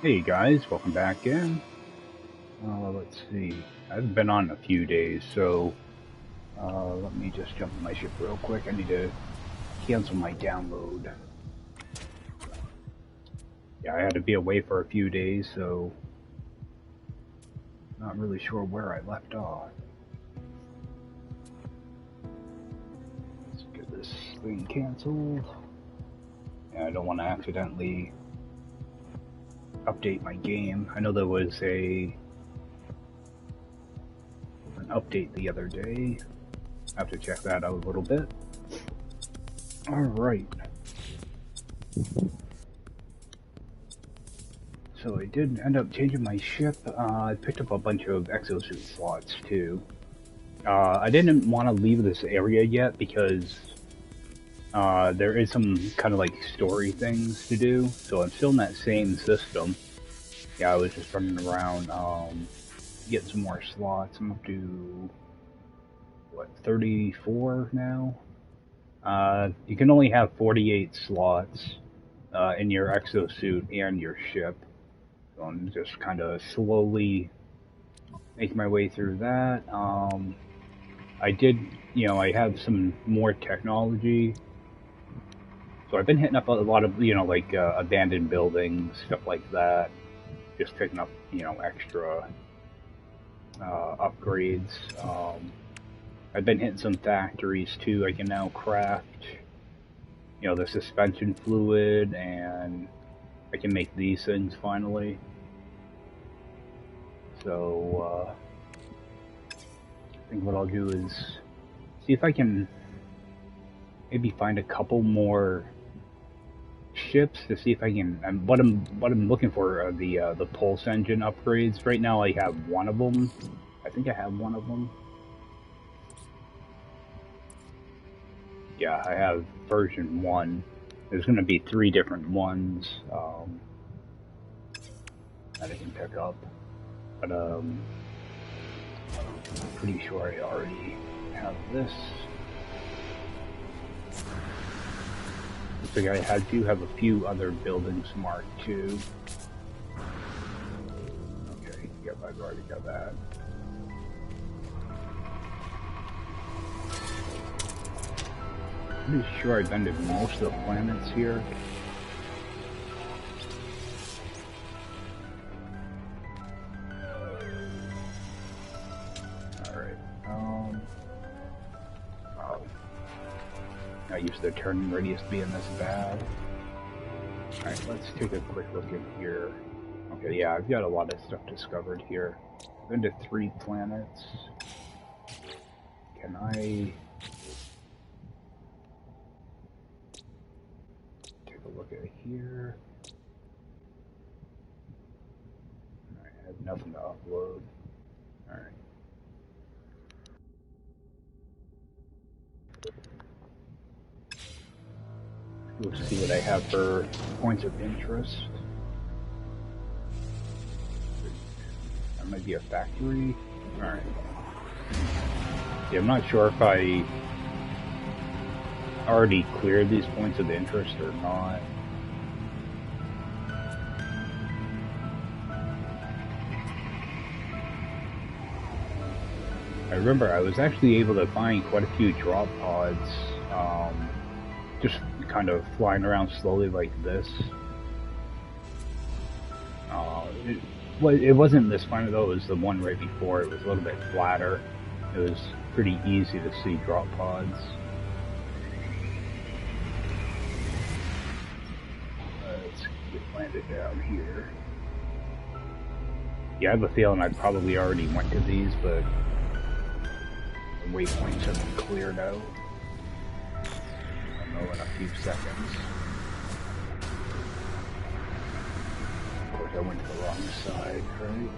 Hey guys, welcome back in. Let's see. I've been on a few days, so let me just jump in my ship real quick. I need to cancel my download. Yeah, I had to be away for a few days, so not really sure where I left off. Let's get this thing canceled. Yeah, I don't want to accidentally update my game. I know there was an update the other day. I have to check that out a little bit. Alright. So I did end up changing my ship. I picked up a bunch of exosuit slots too. I didn't want to leave this area yet because there is some kind of like story things to do. So I'm still in that same system. Yeah, I was just running around getting some more slots. I'm up to what, 34 now? You can only have 48 slots in your exosuit and your ship. So I'm just kind of slowly making my way through that. I did, I have some more technology. So I've been hitting up a lot of, like abandoned buildings, stuff like that. Just picking up, extra upgrades. I've been hitting some factories too. I can now craft, the suspension fluid, and I can make these things finally. So I think what I'll do is see if I can maybe find a couple more ships to see if I can. What I'm looking for are the pulse engine upgrades. Right now I have one of them. I think I have one of them. Yeah, I have version 1. There's going to be 3 different ones that I can pick up. But I'm pretty sure I already have this. Looks like I do have a few other buildings marked too. Okay, yep, I've already got that. I'm pretty sure I've been to most of the planets here. Alright, wow. Not used to the turning radius being this bad. Alright, let's take a quick look in here. Okay, yeah, I've got a lot of stuff discovered here. I've been to 3 planets. Can I take a look at here? I have nothing to upload. Alright. We'll see what I have for points of interest. That might be a factory. Alright. Yeah, I'm not sure if I already cleared these points of interest or not. I remember I was actually able to find quite a few drop pods, just kind of flying around slowly like this. It wasn't this planet though, it was the one right before. It was a little bit flatter. It was pretty easy to see drop pods. Let's get landed down here. Yeah, I have a feeling I probably already went to these, but the waypoints have been cleared out. I'll know in a few seconds. Of course, I went to the wrong side, right?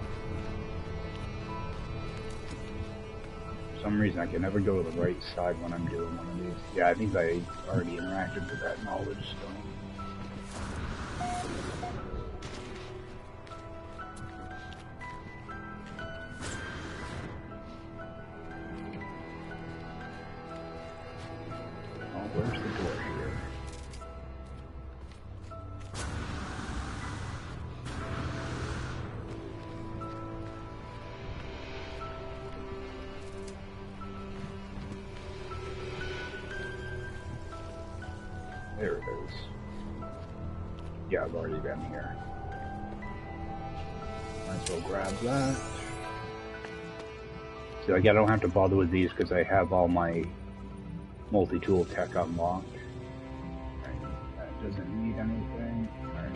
For some reason, I can never go to the right side when I'm doing one of these. Yeah, I think I already interacted with that knowledge stone. Where's the door here? there it is. Yeah, I've already been here. Might as well grab that. So like, I don't have to bother with these because I have all my multi-tool tech unlocked. Right. That doesn't need anything. Right.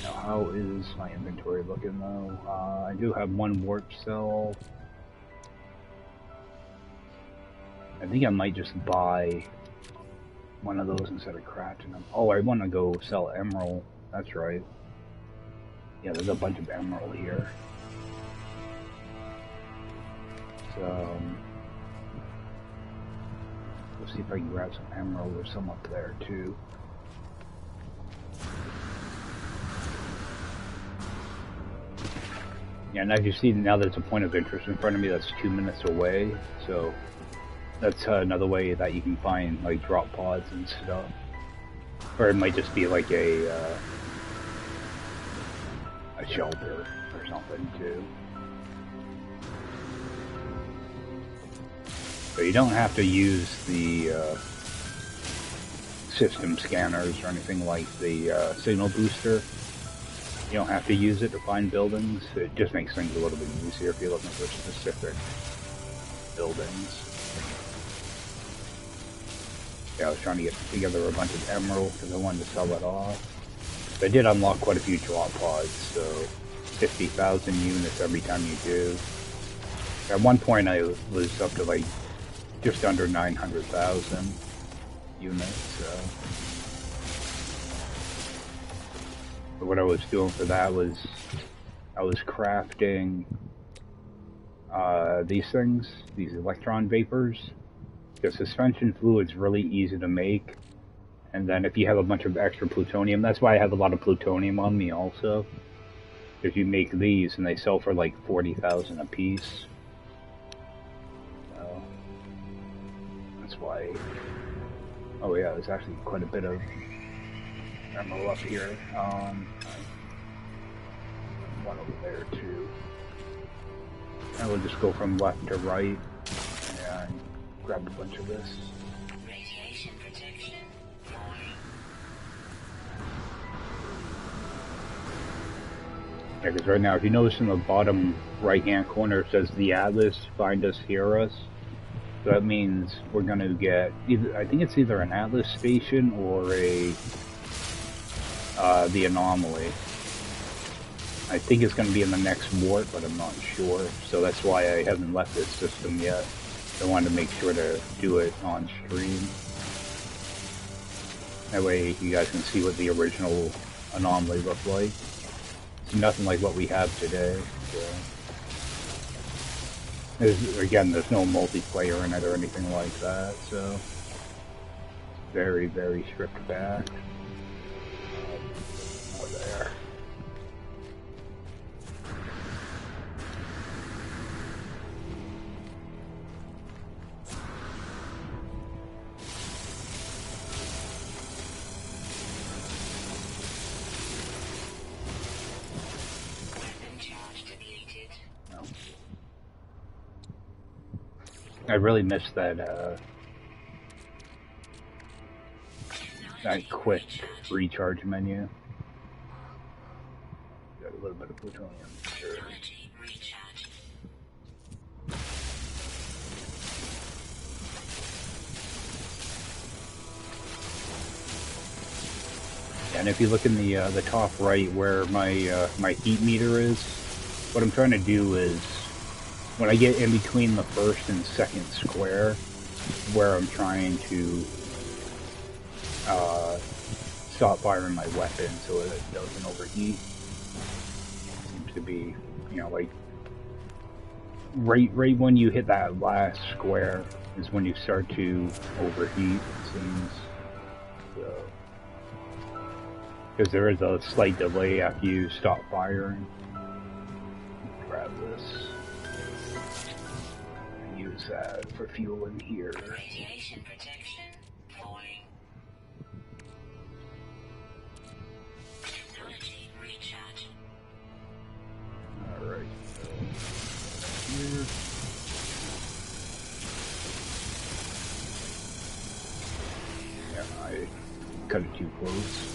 Now, how is my inventory looking though? I do have one warp cell. I think I might just buy one of those instead of crafting them. Oh, I want to go sell emerald. That's right. Yeah, there's a bunch of emerald here. So, let's see if I can grab some emerald or some up there too. Yeah, and as you see, now there's a point of interest in front of me that's 2 minutes away, so that's another way that you can find like drop pods and stuff. Or it might just be like a shelter or something too. So you don't have to use the system scanners or anything like the signal booster. You don't have to use it to find buildings. It just makes things a little bit easier if you're looking for specific buildings. Yeah, I was trying to get together a bunch of emerald because I wanted to sell it off. I did unlock quite a few drop pods, so 50,000 units every time you do. At one point I was up to like just under 900,000 units, so. But what I was doing for that was I was crafting these things, these electron vapors. The suspension fluid's really easy to make, and then if you have a bunch of extra plutonium, that's why I have a lot of plutonium on me also. If you make these and they sell for like 40,000 a piece. So that's why. Oh yeah, there's actually quite a bit of emerald up here. One over there too. And we'll just go from left to right and grab a bunch of this. Radiation protection. Yeah, because right now, if you notice in the bottom right-hand corner, it says the Atlas, find us, hear us. So that means we're going to get either, I think it's either an Atlas station or a the Anomaly. I think it's going to be in the next warp, but I'm not sure. So that's why I haven't left this system yet. I wanted to make sure to do it on stream. That way you guys can see what the original Anomaly looked like. It's nothing like what we have today. So. There's no multiplayer in it or anything like that, so very, very stripped back. More there. I really miss that that quick recharge menu. Got a little bit of plutonium. Sure. And if you look in the top right where my my heat meter is, what I'm trying to do is when I get in between the first and second square, where I'm trying to stop firing my weapon so it doesn't overheat. Seems to be, you know, like right when you hit that last square is when you start to overheat, it seems. So, because there is a slight delay after you stop firing. Grab this. Use that for fuel in here. Radiation protection. Falling. Technology recharge. Alright, so I cut it too close.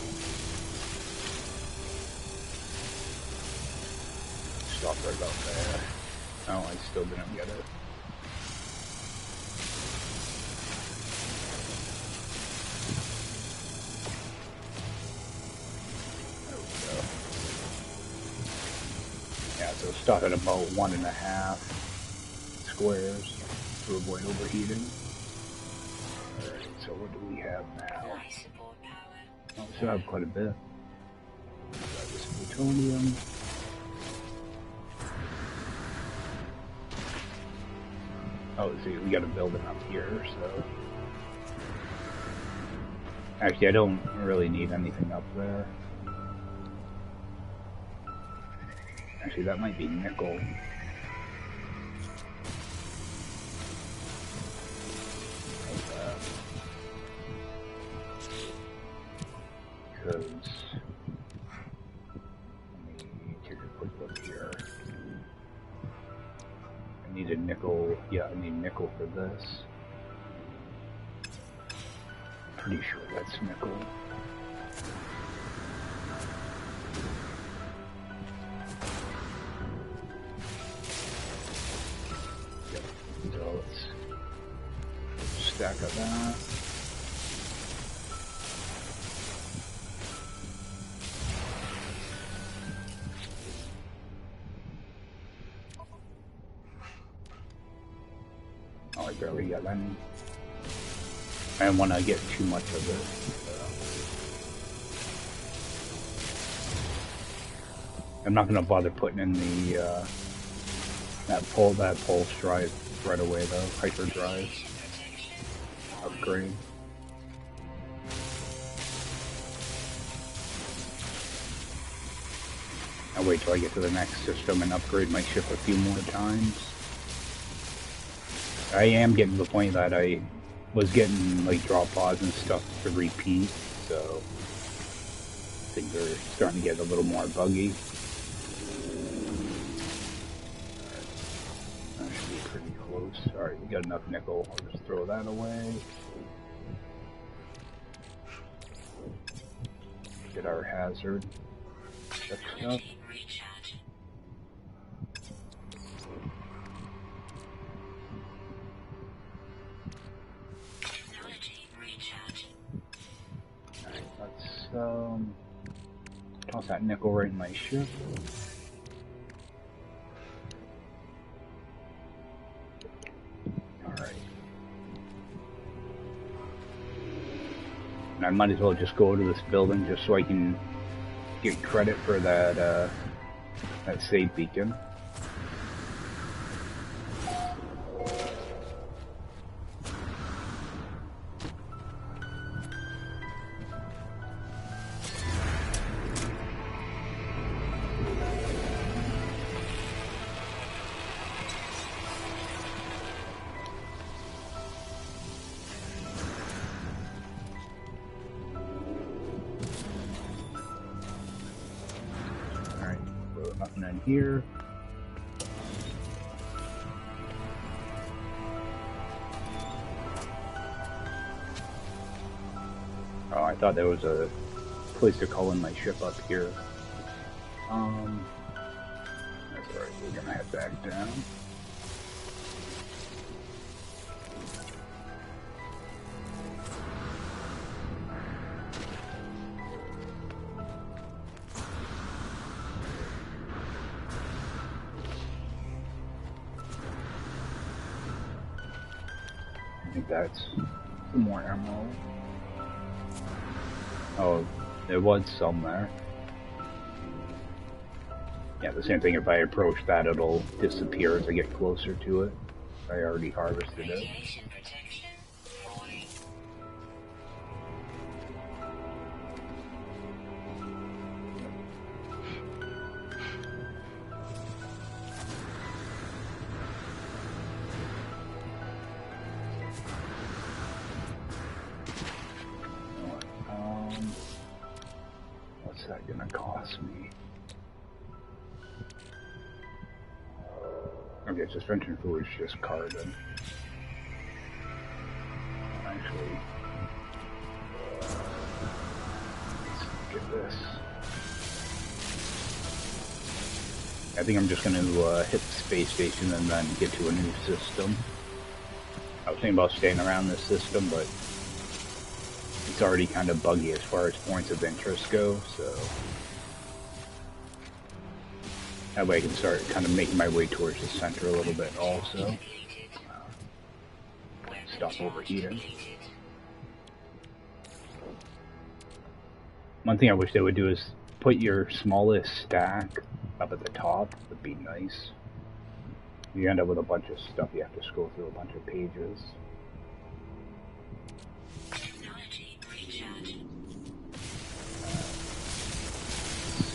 Stop right about there. Oh, I still didn't get it. There we go. Yeah, so stop at about 1.5 squares to avoid overheating. Alright, so what do we have now? Oh, we still have quite a bit. Got this plutonium. Oh, see, we gotta build it up here, so... Actually, I don't really need anything up there. Actually, that might be nickel. Because... Let me take a quick look here. I need a nickel. Yeah, I need nickel for this. Pretty sure that's nickel. Yep. So let's stack up that. Oh, I barely got any. I don't want to get too much of it. I'm not going to bother putting in the that pulse drive right away though. Hyperdrive upgrade. I'll wait till I get to the next system and upgrade my ship a few more times. I am getting to the point that I was getting like drop pods and stuff to repeat, so things are starting to get a little more buggy. That should be pretty close. Alright, we got enough nickel. I'll just throw that away. Get our hazard. Check stuff. Toss that nickel right in my ship. Alright. And I might as well just go to this building just so I can get credit for that, that save beacon. Nothing in here. Oh, I thought there was a place to call in my ship up here. That's alright, we're gonna head back down. I think that's some more emerald. Oh, there was some there. Yeah, the same thing, if I approach that, it'll disappear as I get closer to it. I already harvested it. What's that gonna cost me? Okay, suspension fluid's just carbon. Actually, I think I'm just going to hit the space station and then get to a new system. I was thinking about staying around this system, but it's already kind of buggy as far as points of interest go, so that way I can start kind of making my way towards the center a little bit also. Stop overheating. One thing I wish they would do is put your smallest stack up at the top. Would be nice. You end up with a bunch of stuff. You have to scroll through a bunch of pages.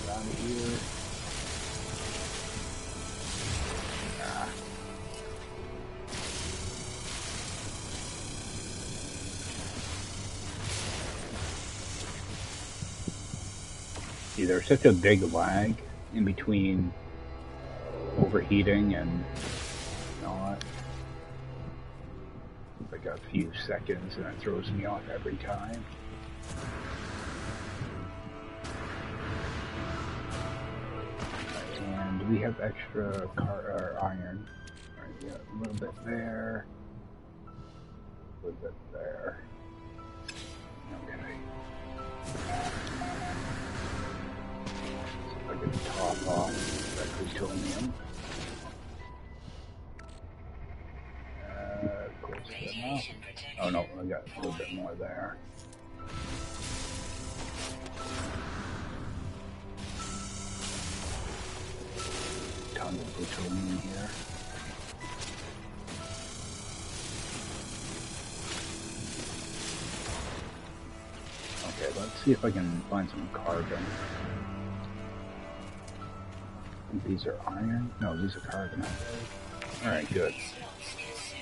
Out of here. See, there's such a big lag in between overheating and not. Like a few seconds, and it throws me off every time. And we have extra iron. Alright, yeah, a little bit there. A little bit there. Okay. I can top off that plutonium. Close enough. Oh no, I got a little bit more there. Tons of plutonium here. Okay, let's see if I can find some carbon. These are iron? No, these are carbon. Alright, good.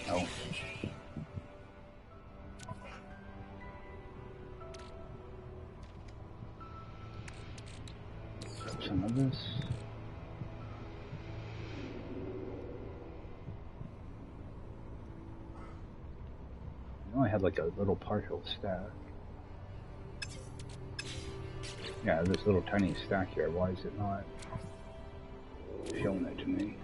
Oh. Grab some of this. I know I had like a little partial stack. Yeah, this little tiny stack here. Why is it not showing it to me?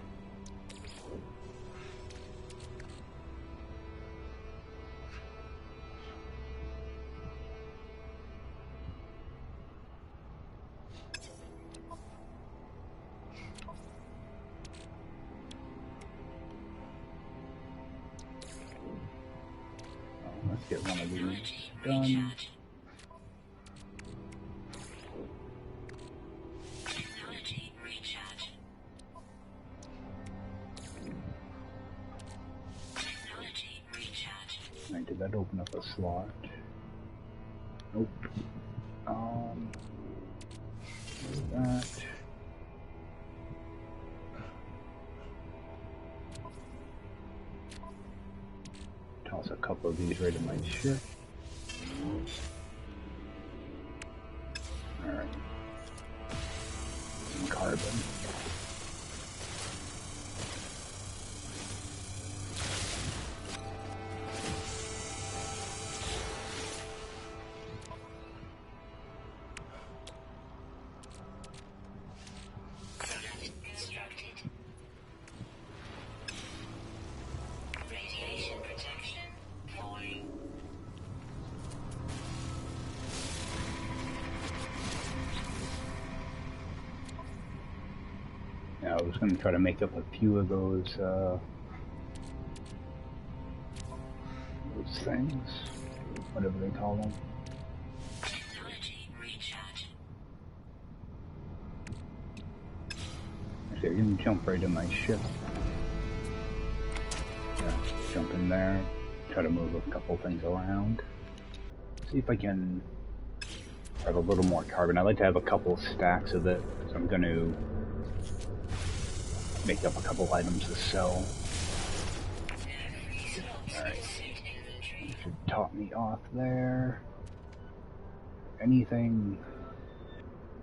Oh, let's get one of these done. Did that open up a slot? Nope. That. Toss a couple of these right in my ship. Alright. Some carbon. I was going to try to make up a few of those things, whatever they call them. Actually, I didn't jump right in my ship. Yeah, jump in there, try to move a couple things around. See if I can have a little more carbon. I like to have a couple stacks of it, so I'm going to make up a couple items to sell. Alright. Should top me off there. Anything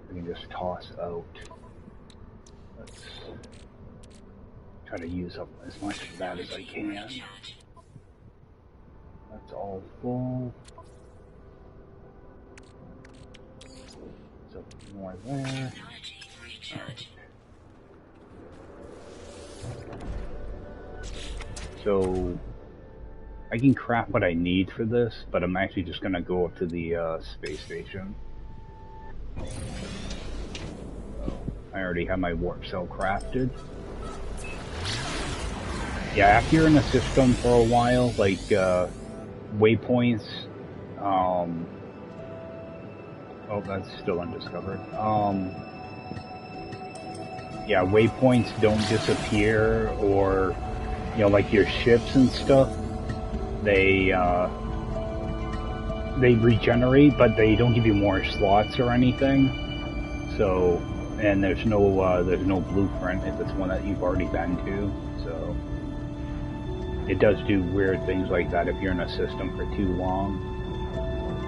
we can just toss out. Let's try to use up as much of that as I can. That's all full. So more there. Alright. So I can craft what I need for this, but I'm actually just gonna go up to the space station. I already have my warp cell crafted. Yeah, after you're in the system for a while, like waypoints, oh, that's still undiscovered. Yeah, waypoints don't disappear, or like your ships and stuff. They regenerate, but they don't give you more slots or anything. So, and there's no blueprint if it's one that you've already been to. So, it does do weird things like that if you're in a system for too long.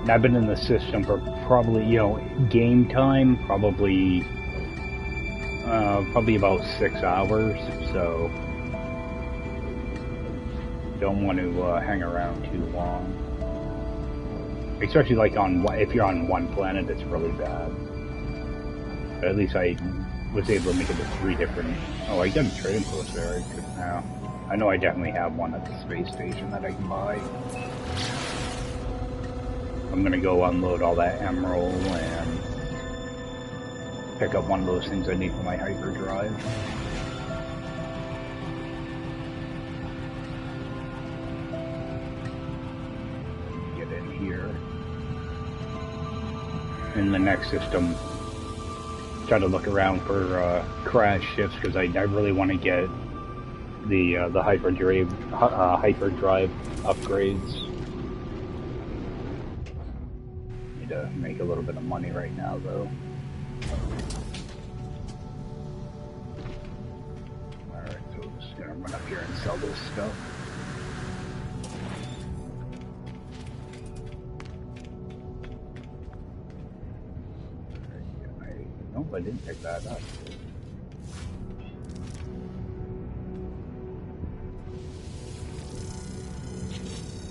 And I've been in the system for probably, game time, probably about 6 hours. So, don't want to hang around too long. Especially like if you're on one planet, it's really bad. But at least I was able to make it to 3 different. Oh, I got a trading post there. Now, I know I definitely have one at the space station that I can buy. I'm gonna go unload all that emerald and pick up one of those things I need for my hyperdrive. Get in here. In the next system, try to look around for crash ships because I really want to get the hyperdrive upgrades. Need to make a little bit of money right now though. Alright, so I'm just gonna run up here and sell this stuff. Nope, I didn't pick that up.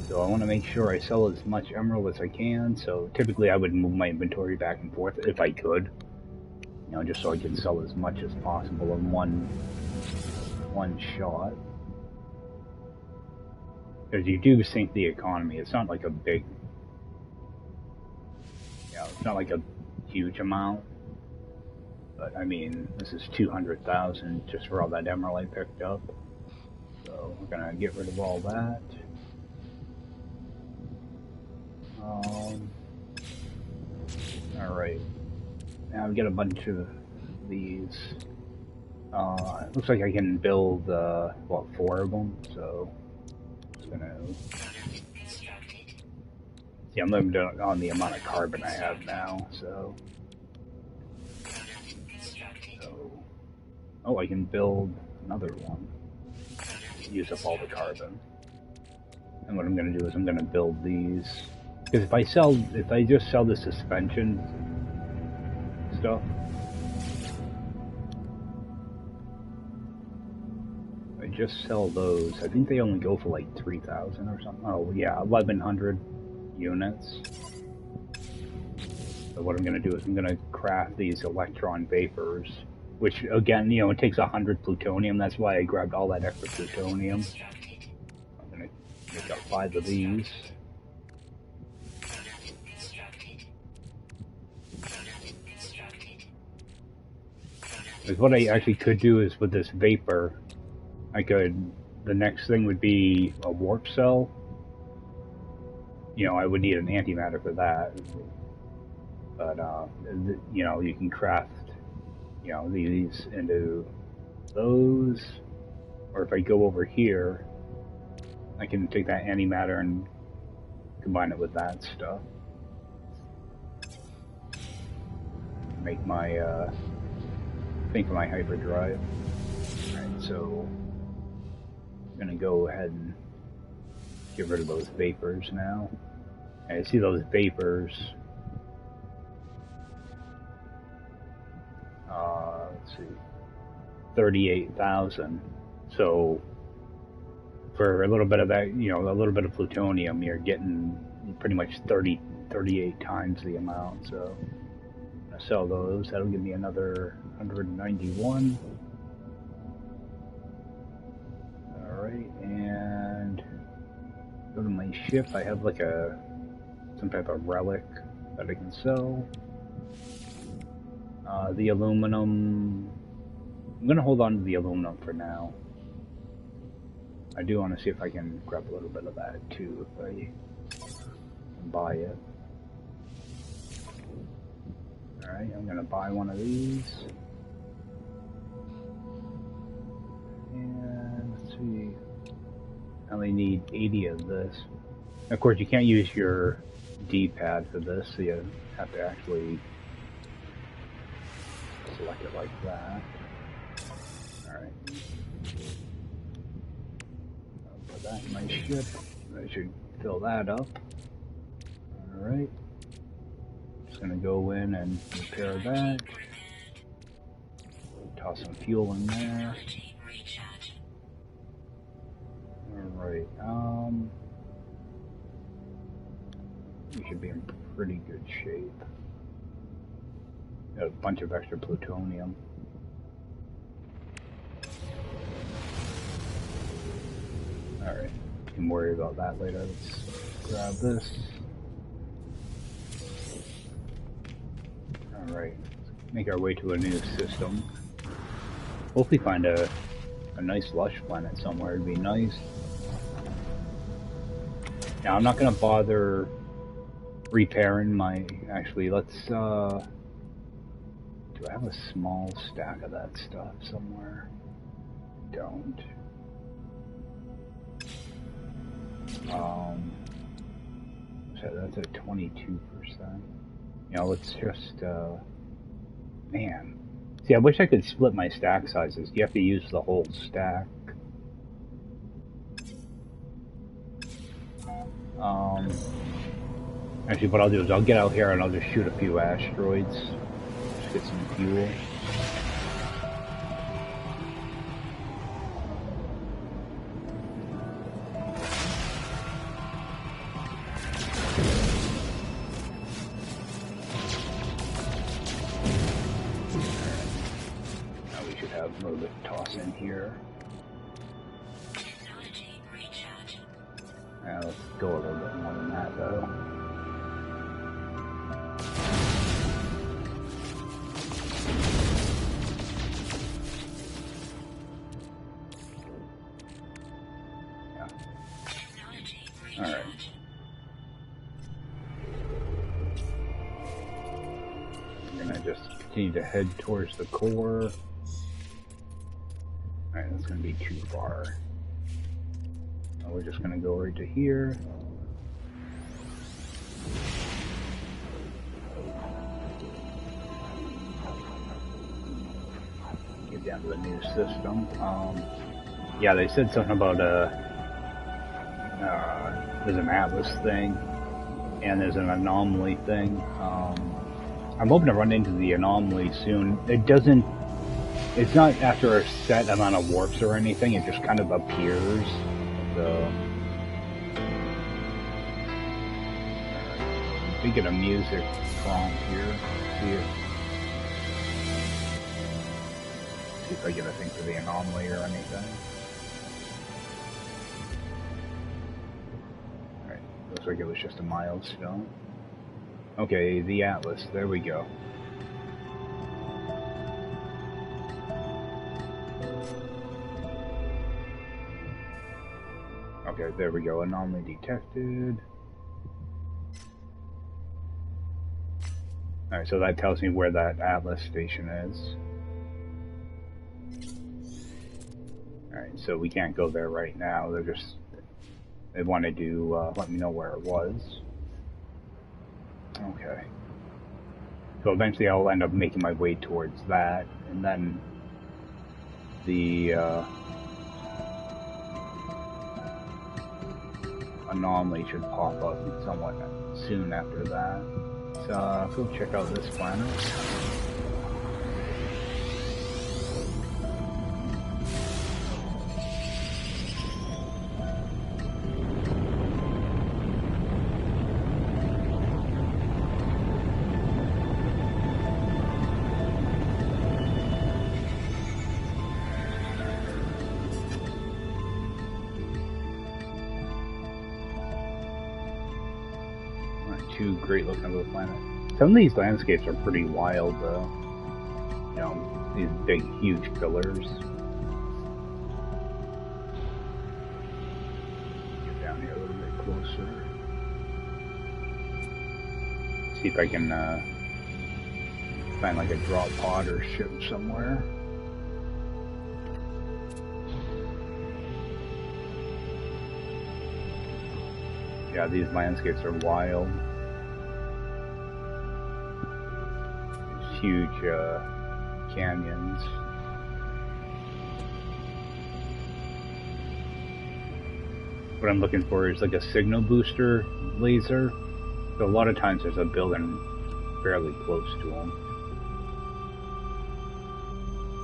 So I want to make sure I sell as much emerald as I can, so typically I would move my inventory back and forth if I could. Just so I can sell as much as possible in one shot. Because you do sink the economy. It's not like a big... it's not like a huge amount. But, I mean, this is 200,000 just for all that emerald I picked up. So, we're gonna get rid of all that. Alright. Now I've got a bunch of these. It looks like I can build, 4 of them, so... Just gonna... See, I'm limited on the amount of carbon I have now, so... Oh, I can build another one. Use up all the carbon. And what I'm going to do is I'm going to build these. Because if I just sell the suspension stuff, I just sell those. I think they only go for like 3,000 or something. Oh yeah, 1,100 units. So what I'm going to do is I'm going to craft these electron vapors. Which, again, it takes 100 plutonium. That's why I grabbed all that extra plutonium. I'm going to make up 5 of these. Because what I actually could do is with this vapor, the next thing would be a warp cell. I would need an antimatter for that. But, you can craft these into those, or if I go over here, I can take that antimatter and combine it with that stuff. Make my thing for my hyperdrive. Alright, so I'm gonna go ahead and get rid of those vapors now. And I see those vapors. Let's see, 38,000. So for a little bit of that, a little bit of plutonium, you're getting pretty much 38 times the amount. So I'm gonna sell those. That'll give me another 191. All right, and ship, I have like some type of relic that I can sell. The aluminum, I'm gonna hold on to the aluminum for now. I do want to see if I can grab a little bit of that too, if I can buy it. Alright, I'm gonna buy one of these. And let's see. I only need 80 of this. Of course, you can't use your D-pad for this, so you have to actually select it like that. Alright. I'll put that in my ship. I should fill that up. Alright. Just gonna go in and repair that. Toss some fuel in there. Alright, we should be in pretty good shape. Got a bunch of extra plutonium. Alright, you can worry about that later. Let's grab this. Alright, make our way to a new system. Hopefully find a nice lush planet somewhere, it'd be nice. Now I'm not gonna bother repairing my, actually let's, do I have a small stack of that stuff somewhere? Don't. So that's at 22%. You know, let's just, man. See, I wish I could split my stack sizes. You have to use the whole stack. Actually, what I'll do is I'll get out here and I'll just shoot a few asteroids. Just get some fuel. Now we should have a little bit of toss in here. Now let's go a little bit more than that though. Alright. We're gonna just continue to head towards the core. Alright, that's gonna be too far. So we're just gonna go right to here. Get down to the new system. Yeah, they said something about there's an Atlas thing, and there's an anomaly thing. I'm hoping to run into the anomaly soon. It's not after a set amount of warps or anything, it just kind of appears. So, we get a music prompt here. See if I get a thing for the anomaly or anything. Looks like it was just a milestone. Okay, the Atlas, there we go. Okay, there we go, anomaly detected. Alright, so that tells me where that Atlas station is. Alright, so we can't go there right now, they wanted to let me know where it was. Okay. So eventually I'll end up making my way towards that, and then the anomaly should pop up somewhat soon after that. So go check out this planet. too great looking of a planet. Some of these landscapes are pretty wild, though. You know, these big, huge pillars. Get down here a little bit closer. See if I can find like a drop pod or ship somewhere. Yeah, these landscapes are wild. These huge canyons. What I'm looking for is like a signal booster laser. So a lot of times there's a building fairly close to them.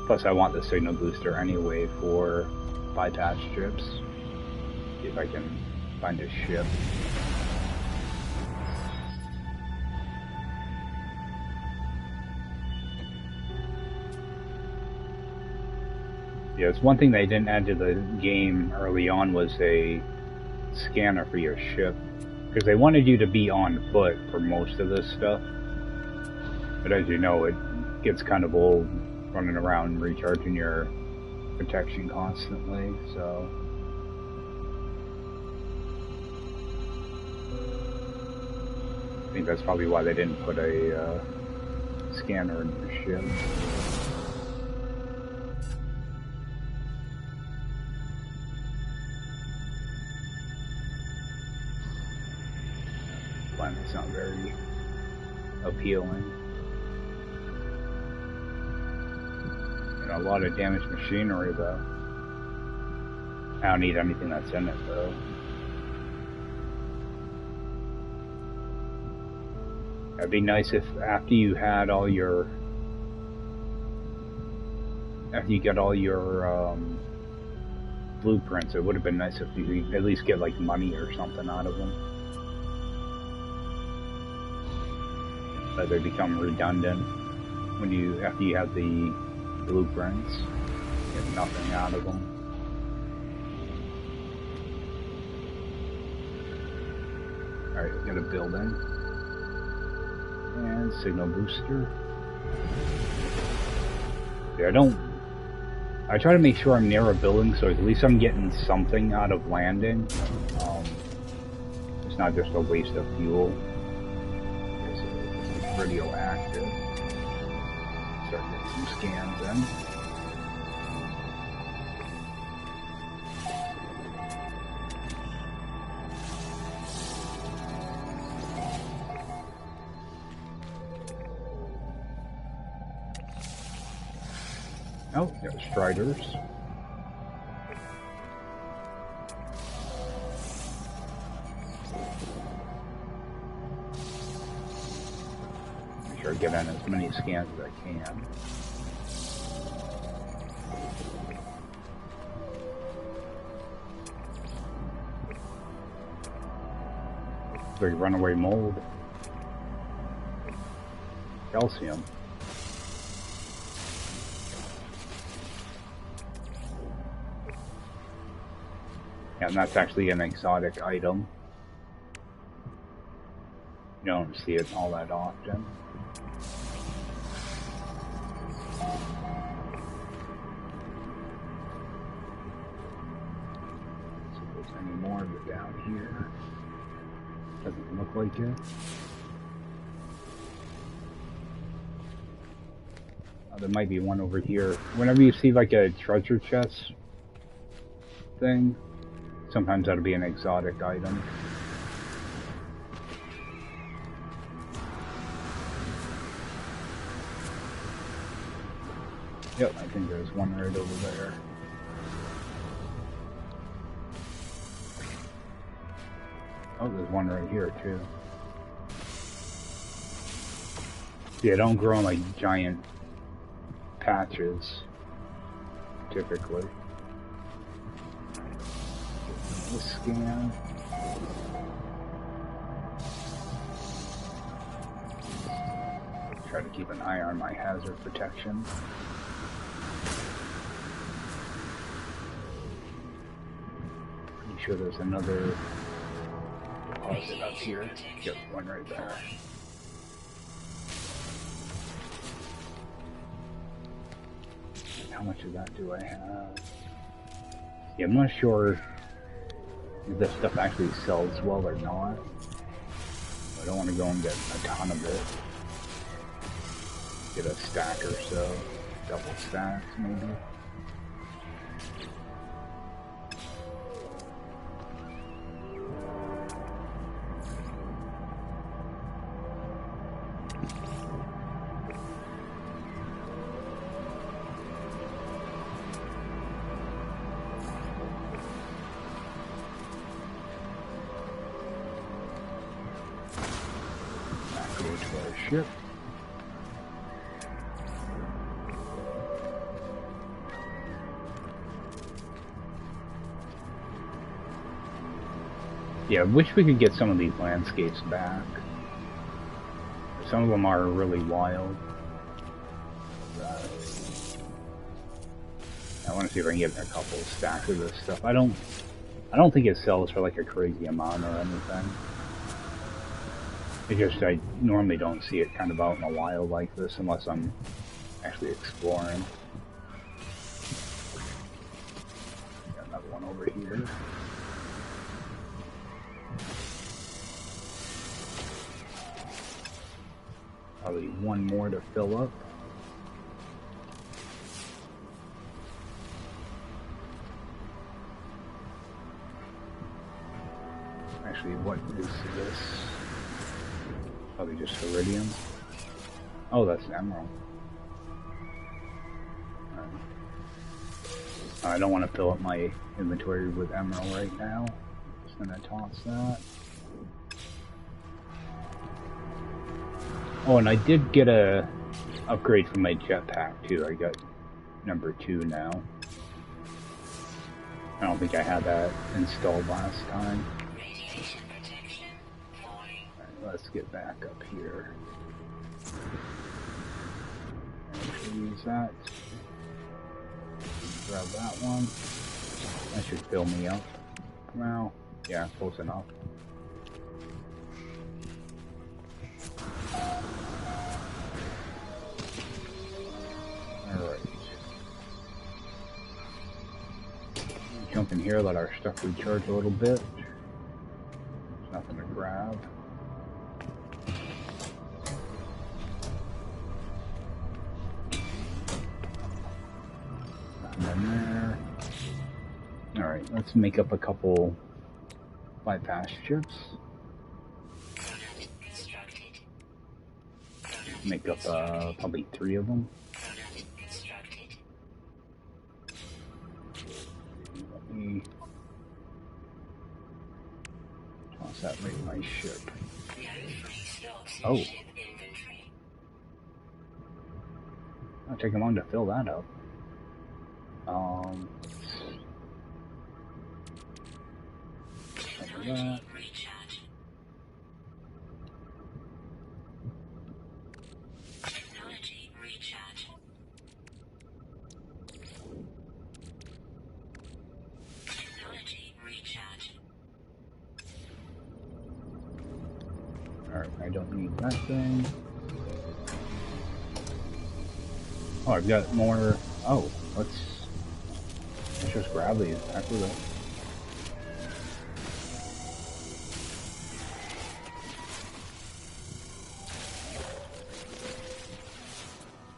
Plus I want the signal booster anyway for bypass strips. See if I can find a ship. Yeah, it's one thing they didn't add to the game early on was a scanner for your ship. Because they wanted you to be on foot for most of this stuff. But as you know, it gets kind of old running around recharging your protection constantly, so... I think that's probably why they didn't put a scanner in your ship. Planet's not very appealing. And a lot of damaged machinery, though. I don't need anything that's in it, though. It'd be nice if after you had all your, after you got all your blueprints, it would have been nice if you could at least get like money or something out of them. But they become redundant when you, after you have the blueprints, you get nothing out of them. Alright, we got a building. And signal booster. Yeah, I try to make sure I'm near a building so at least I'm getting something out of landing. It's not just a waste of fuel. It's radioactive. Start getting some scans in. Oh, there's Striders. Make sure I get in as many scans as I can. Big runaway mold. Calcium. And that's actually an exotic item. You don't see it all that often. See if there's any more of it down here. Doesn't look like it. Oh, there might be one over here. Whenever you see like a treasure chest thing, sometimes that'll be an exotic item. Yep, I think there's one right over there. Oh, there's one right here too. Yeah, don't grow in like giant patches, typically. Scan. Try to keep an eye on my hazard protection. Pretty sure there's another toss it up here. Get one right there. How much of that do I have? Yeah, I'm not sure if this stuff actually sells well or not. I don't want to go and get a ton of it. Get a stack or so. Double stacks, maybe. Ship. Yeah, I wish we could get some of these landscapes back. Some of them are really wild. I want to see if I can get a couple of stacks of this stuff. I don't think it sells for like a crazy amount or anything. It's just I normally don't see it kind of out in the wild like this unless I'm actually exploring. Got another one over here. Probably one more to fill up. Actually, what is this? Probably just iridium. Oh, that's an emerald. I don't want to fill up my inventory with emerald right now. Just gonna toss that. Oh, and I did get a upgrade for my jetpack too. I got number 2 now. I don't think I had that installed last time. Let's get back up here. Use that. Grab that one. That should fill me up. Well, yeah, close enough. Alright. Jump in here, let our stuff recharge a little bit. There's nothing to grab. There. Alright, let's make up a couple bypass chips. Make up probably 3 of them. Let me toss that right in my ship. Oh. I'll take a moment to fill that up. That. Alright, I don't need that thing. Oh, I've got more. Oh, let's just grab these back with it.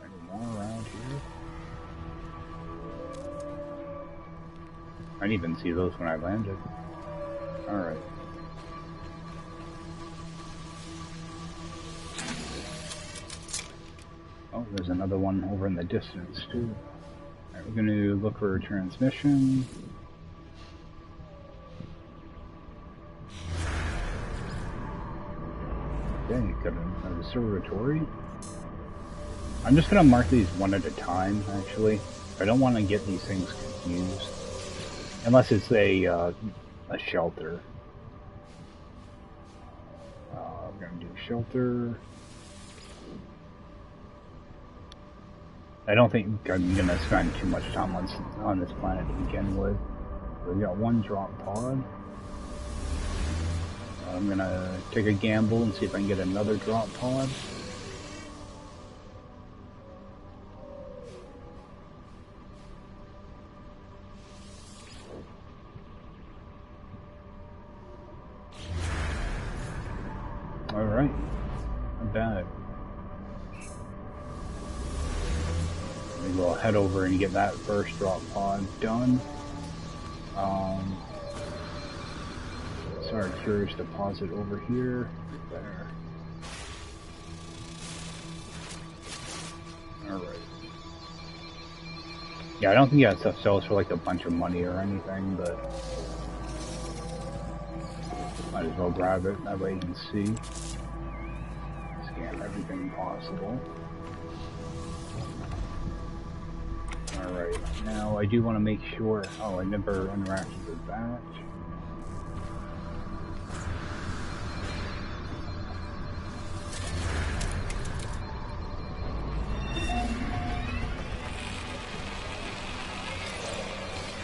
Any more around here? I didn't even see those when I landed. Alright. Oh, there's another one over in the distance too. Alright, we're going to look for a transmission. Okay, got an observatory. I'm just going to mark these one at a time, actually. I don't want to get these things confused. Unless it's a shelter. We're going to do shelter. I don't think I'm going to spend too much time on this planet to begin with. We've got one drop pod. I'm gonna take a gamble and see if I can get another drop pod. Alright, not bad. Maybe we'll head over and get that first drop pod done. Our curious deposit over here, right there. Alright. Yeah, I don't think that stuff sells for like a bunch of money or anything, but might as well grab it, that way you can see. Scan everything possible. Alright, now I do want to make sure, oh, I never interacted with that.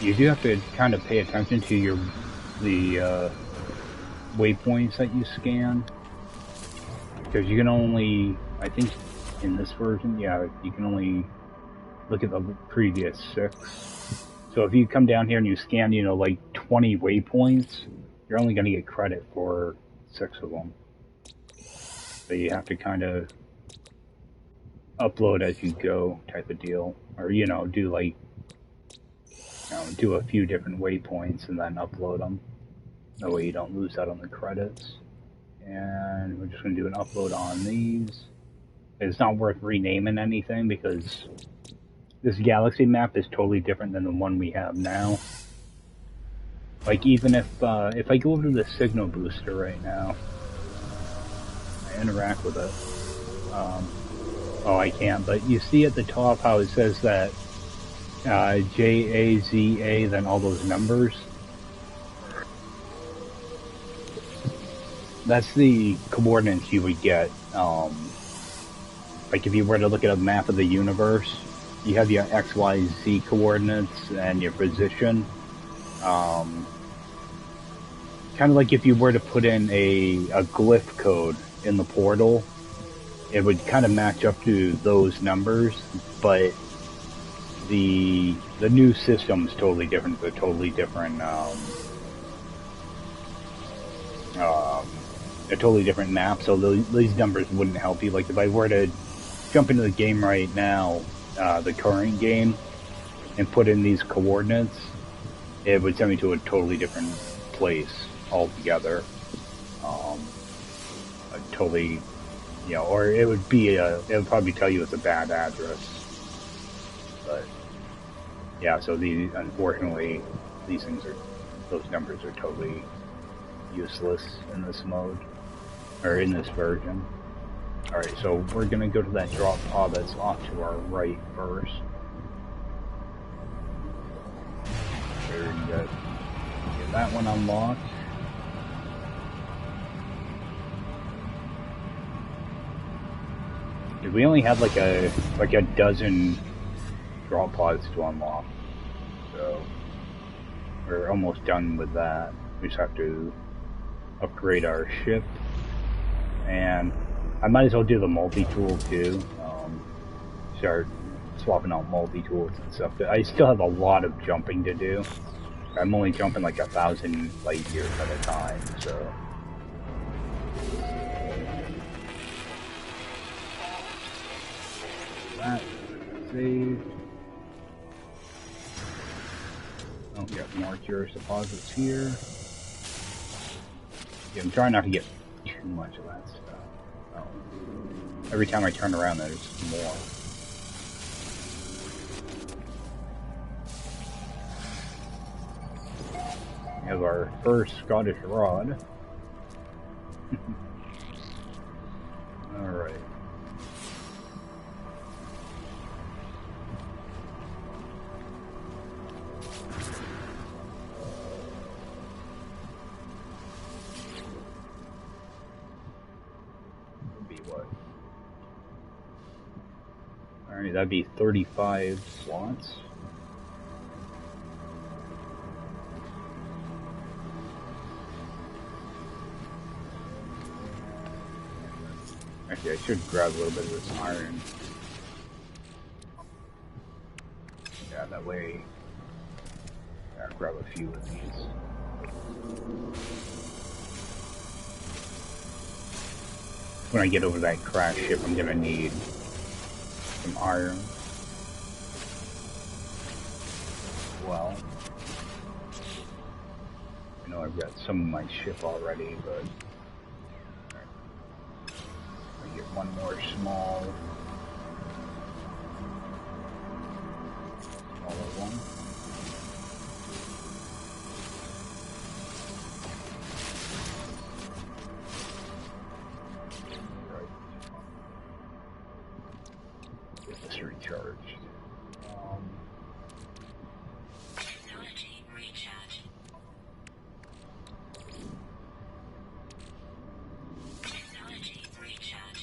You do have to kind of pay attention to the waypoints that you scan, because you can only, I think in this version, yeah, you can only look at the previous 6. So if you come down here and you scan, you know, like 20 waypoints, you're only going to get credit for 6 of them. So you have to kind of upload as you go type of deal, or, you know, do like, do a few different waypoints and then upload them. That way you don't lose out on the credits. And we're just going to do an upload on these. It's not worth renaming anything because this galaxy map is totally different than the one we have now. Like even if I go over to the signal booster right now, I interact with it. Oh, I can't, but you see at the top how it says that JAZA, then all those numbers. That's the coordinates you would get. Like if you were to look at a map of the universe, you have your X, Y, Z coordinates and your position. Kind of like if you were to put in a glyph code in the portal, it would kind of match up to those numbers, but the new system is totally different. It's a totally different a totally different map, so these numbers wouldn't help you. Like if I were to jump into the game right now, the current game, and put in these coordinates, it would send me to a totally different place altogether. Totally, you know, or it would be it would probably tell you it's a bad address. But yeah, so unfortunately, these things those numbers are totally useless in this mode, or in this version. Alright, so we're gonna go to that drop pod that's off to our right first. There we go. Get that one unlocked. We only had like a dozen drop pods to unlock, so we're almost done with that. We just have to upgrade our ship, and I might as well do the multi-tool too. Start swapping out multi-tools and stuff. I still have a lot of jumping to do. I'm only jumping like 1,000 light years at a time, so. That save. Oh, we got more curious deposits here. Yeah, I'm trying not to get too much of that stuff. Oh. Every time I turn around, there's more. We have our first Scottish rod. Alright. Alright, that'd be 35 slots. Actually, I should grab a little bit of this iron. Yeah, that way. Yeah, grab a few of these. When I get over that crash ship, I'm gonna need some iron. Well, I know I've got some of my ship already, but I get one more smaller one. Right. Get this recharged. Technology recharge. Technology recharge.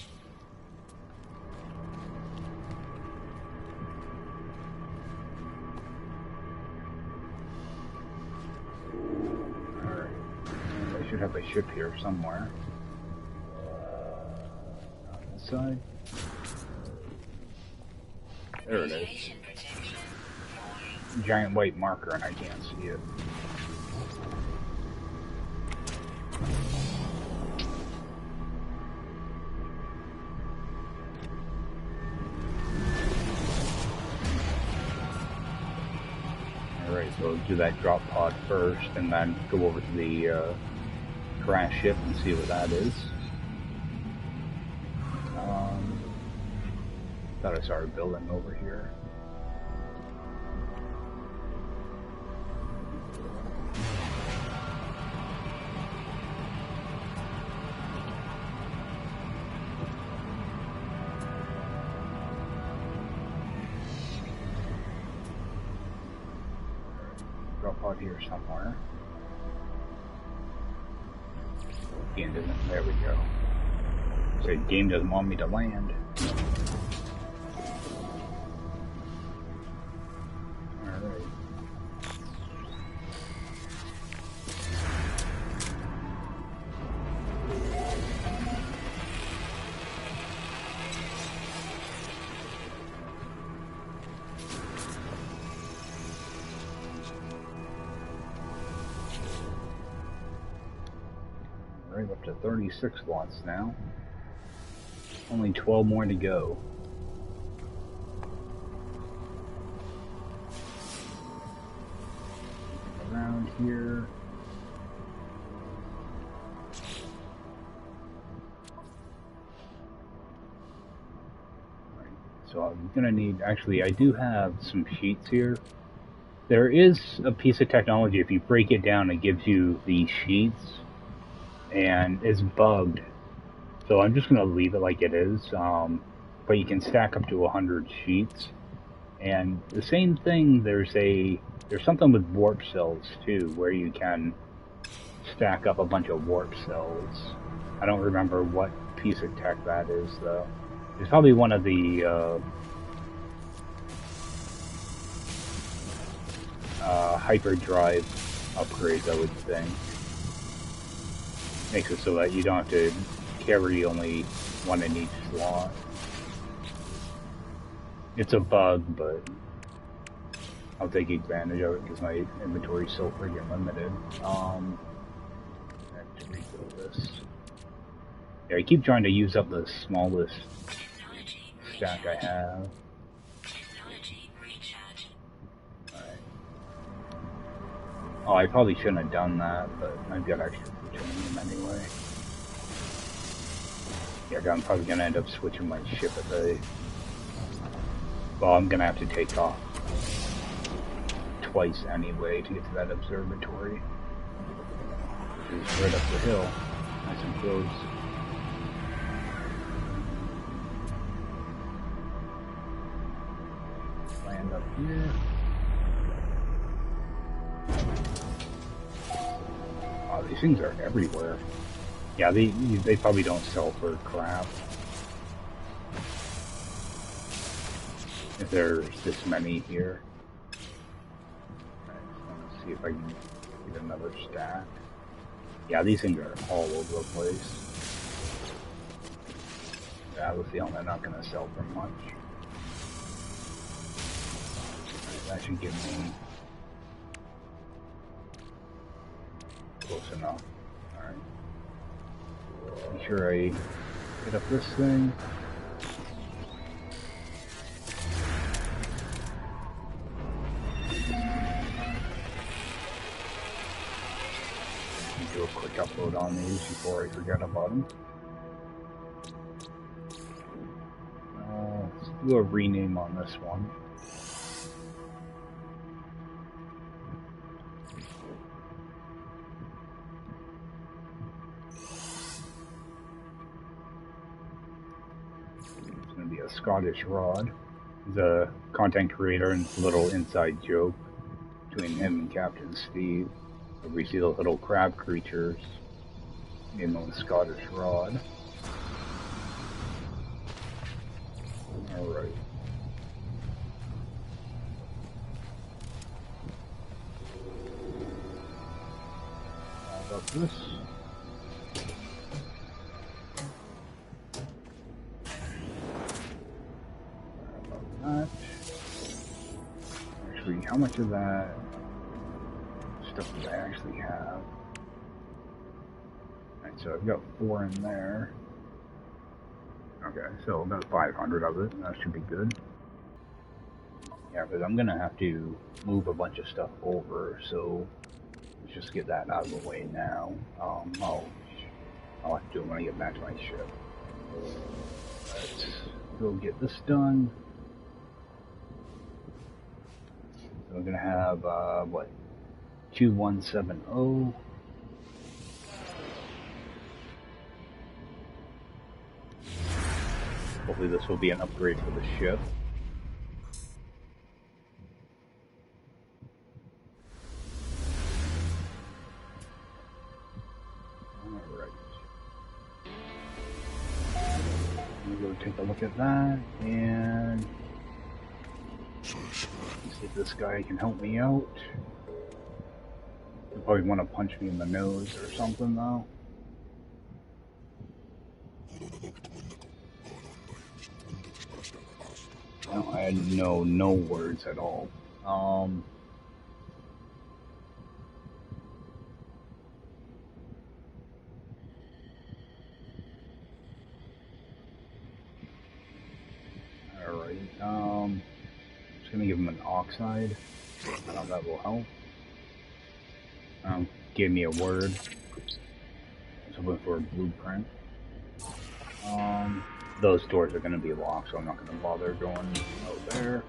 Alright. I should have a ship here somewhere. On this side. There it is. Radiation protection. Falling. Giant white marker and I can't see it. Alright, so do that drop pod first and then go over to the crash ship and see what that is. Thought I saw a building over here. Drop pod here somewhere. Game doesn't. There we go. So game doesn't want me to land. Right up to 36 watts now. Only 12 more to go. Around here. Right. So I'm gonna need, actually I do have some sheets here. There is a piece of technology, if you break it down, it gives you these sheets. And it's bugged, so I'm just gonna leave it like it is. But you can stack up to 100 sheets, and the same thing. There's something with warp cells too, where you can stack up a bunch of warp cells. I don't remember what piece of tech that is though. It's probably one of the hyperdrive upgrades, I would think. Makes it so that you don't have to carry only one in each slot. It's a bug, but I'll take advantage of it because my inventory is so freaking limited. I have to refill this. Yeah, I keep trying to use up the smallest stack I have. Alright. Oh, I probably shouldn't have done that, but I've got extra plutonium anyway. Yeah, I'm probably gonna end up switching my ship at the... Well, I'm gonna have to take off twice anyway to get to that observatory. It's right up the hill. Nice and close. Land up here. Oh, these things are everywhere. Yeah, they probably don't sell for crap. If there's this many here. Let's see if I can get another stack. Yeah, these things are all over the place. Yeah, let's see, they're not gonna sell for much. That should give me close enough. Alright. Make sure I hit up this thing. Do a quick upload on these before I forget about them. Let's do a rename on this one. It's going to be a Scottish rod. He's a content creator, and it's a little inside joke between him and Captain Steve. We see those little crab creatures in the Scottish rod. Alright. How about this? How about that? Actually, how much of that stuff that I actually have? Alright, so I've got 4 in there. Okay, so about 500 of it. That should be good. Yeah, because I'm gonna have to move a bunch of stuff over, so let's just get that out of the way now. I'll have to do it when I get back to my ship. Let's go get this done. So we're gonna have what? 2170. Hopefully this will be an upgrade for the ship. Alright. I'm going to go take a look at that and see if this guy can help me out. He'll probably want to punch me in the nose or something though. No, I had no words at all. Alright, just gonna give him an oxide. That will help. Gave me a word. I was hoping for a blueprint. Those doors are going to be locked, so I'm not going to bother going out there.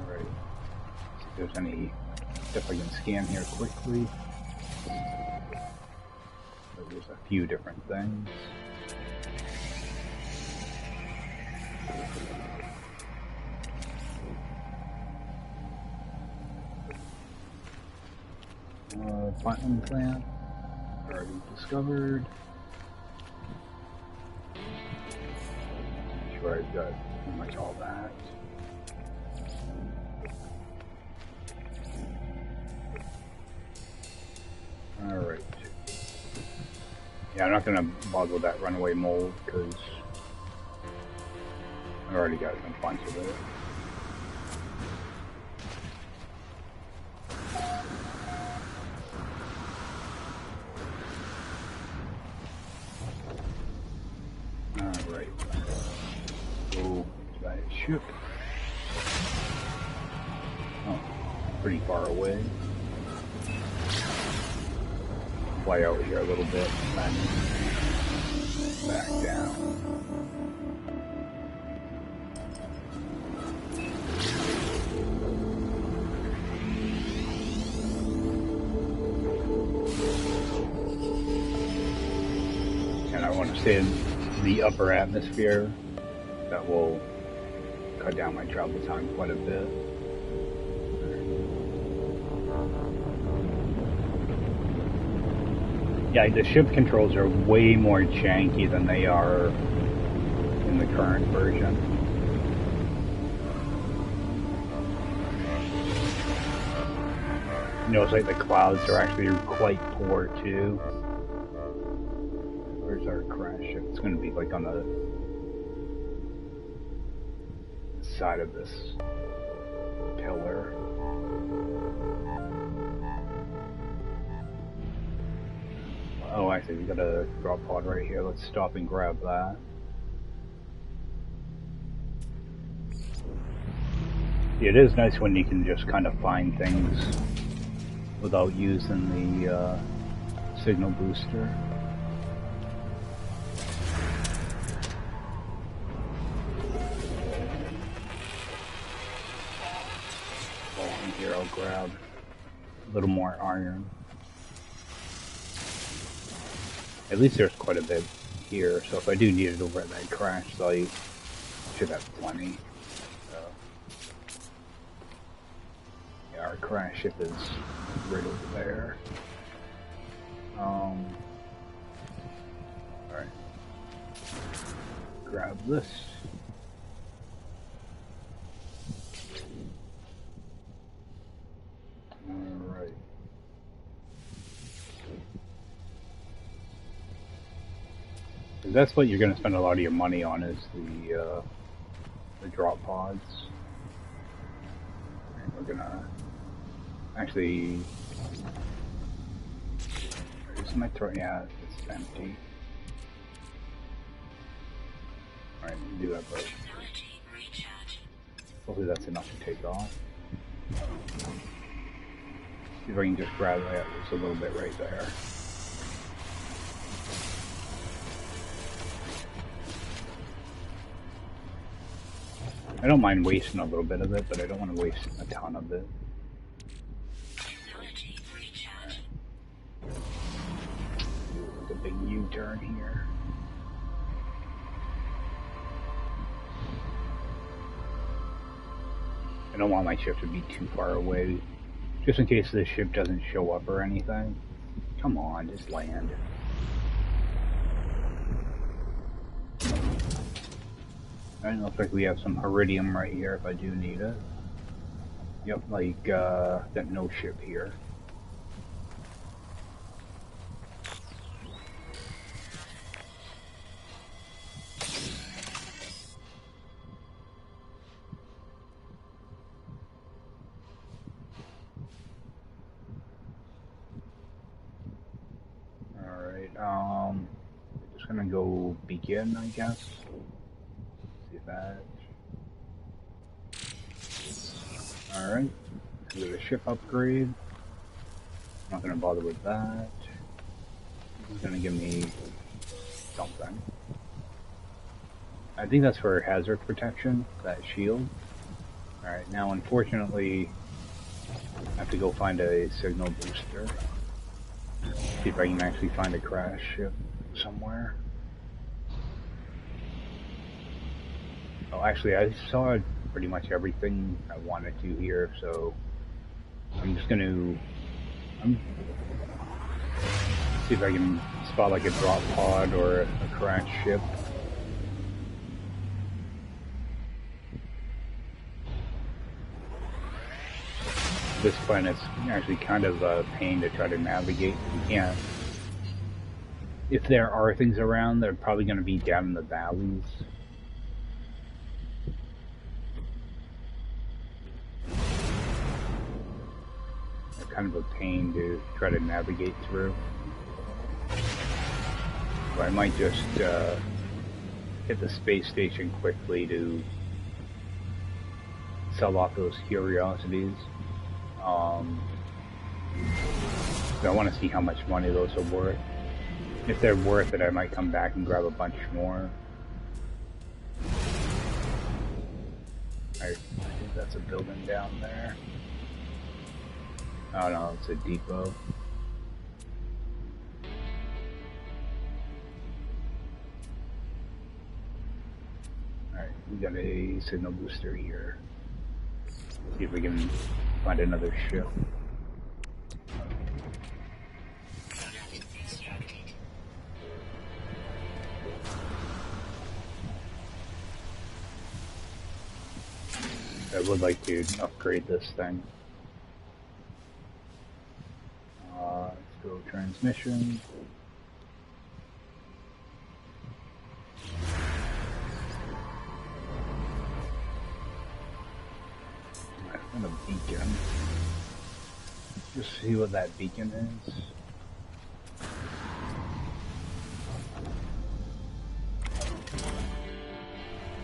Alright. See if there's any stuff I can scan here quickly. There's a few different things. Platinum plant, already discovered. Sure, I've got pretty much all that. Alright. Yeah, I'm not gonna bother with that runaway mold because I already got a bunch of it. Ship. Oh, pretty far away. Fly out here a little bit and then back down. And I want to stay in the upper atmosphere. That will cut down my travel time quite a bit. Yeah, the ship controls are way more janky than they are in the current version. You know, it's like the clouds are actually quite poor too. Where's our crash ship? It's going to be like on the side of this pillar. Oh, actually, we got a drop pod right here. Let's stop and grab that. It is nice when you can just kind of find things without using the signal booster. Well, here I'll grab a little more iron. At least there's quite a bit here, so if I do need it over at that crash site, I should have plenty. Yeah, our crash ship is right over there. Alright. Grab this. Alright. That's what you're going to spend a lot of your money on, is the drop pods. And we're going to actually... Where's my throw? Yeah, it's empty. Alright, we can do that, but hopefully that's enough to take off. See if I can just grab that. There's a little bit right there. I don't mind wasting a little bit of it, but I don't want to waste a ton of it. There's a big U-turn here. I don't want my ship to be too far away, just in case this ship doesn't show up or anything. Come on, just land. It looks like we have some iridium right here if I do need it. Yep, like that no ship here. Alright, just gonna go begin, I guess. That. Alright, do the ship upgrade. Not gonna bother with that. This is gonna give me something. I think that's for hazard protection, that shield. Alright, now unfortunately I have to go find a signal booster. See if I can actually find a crash ship somewhere. Oh, actually, I saw pretty much everything I wanted to here, so I'm just gonna see if I can spot like a drop pod or a crash ship. This planet's actually kind of a pain to try to navigate. You can't. If there are things around, they're probably going to be down in the valleys. Kind of a pain to try to navigate through. So I might just hit the space station quickly to sell off those curiosities. So I want to see how much money those are worth. If they're worth it, I might come back and grab a bunch more. I think that's a building down there. Oh no, it's a depot. Alright, we got a signal booster here. See if we can find another ship. I would like to upgrade this thing. transmission. And a beacon. Just see what that beacon is.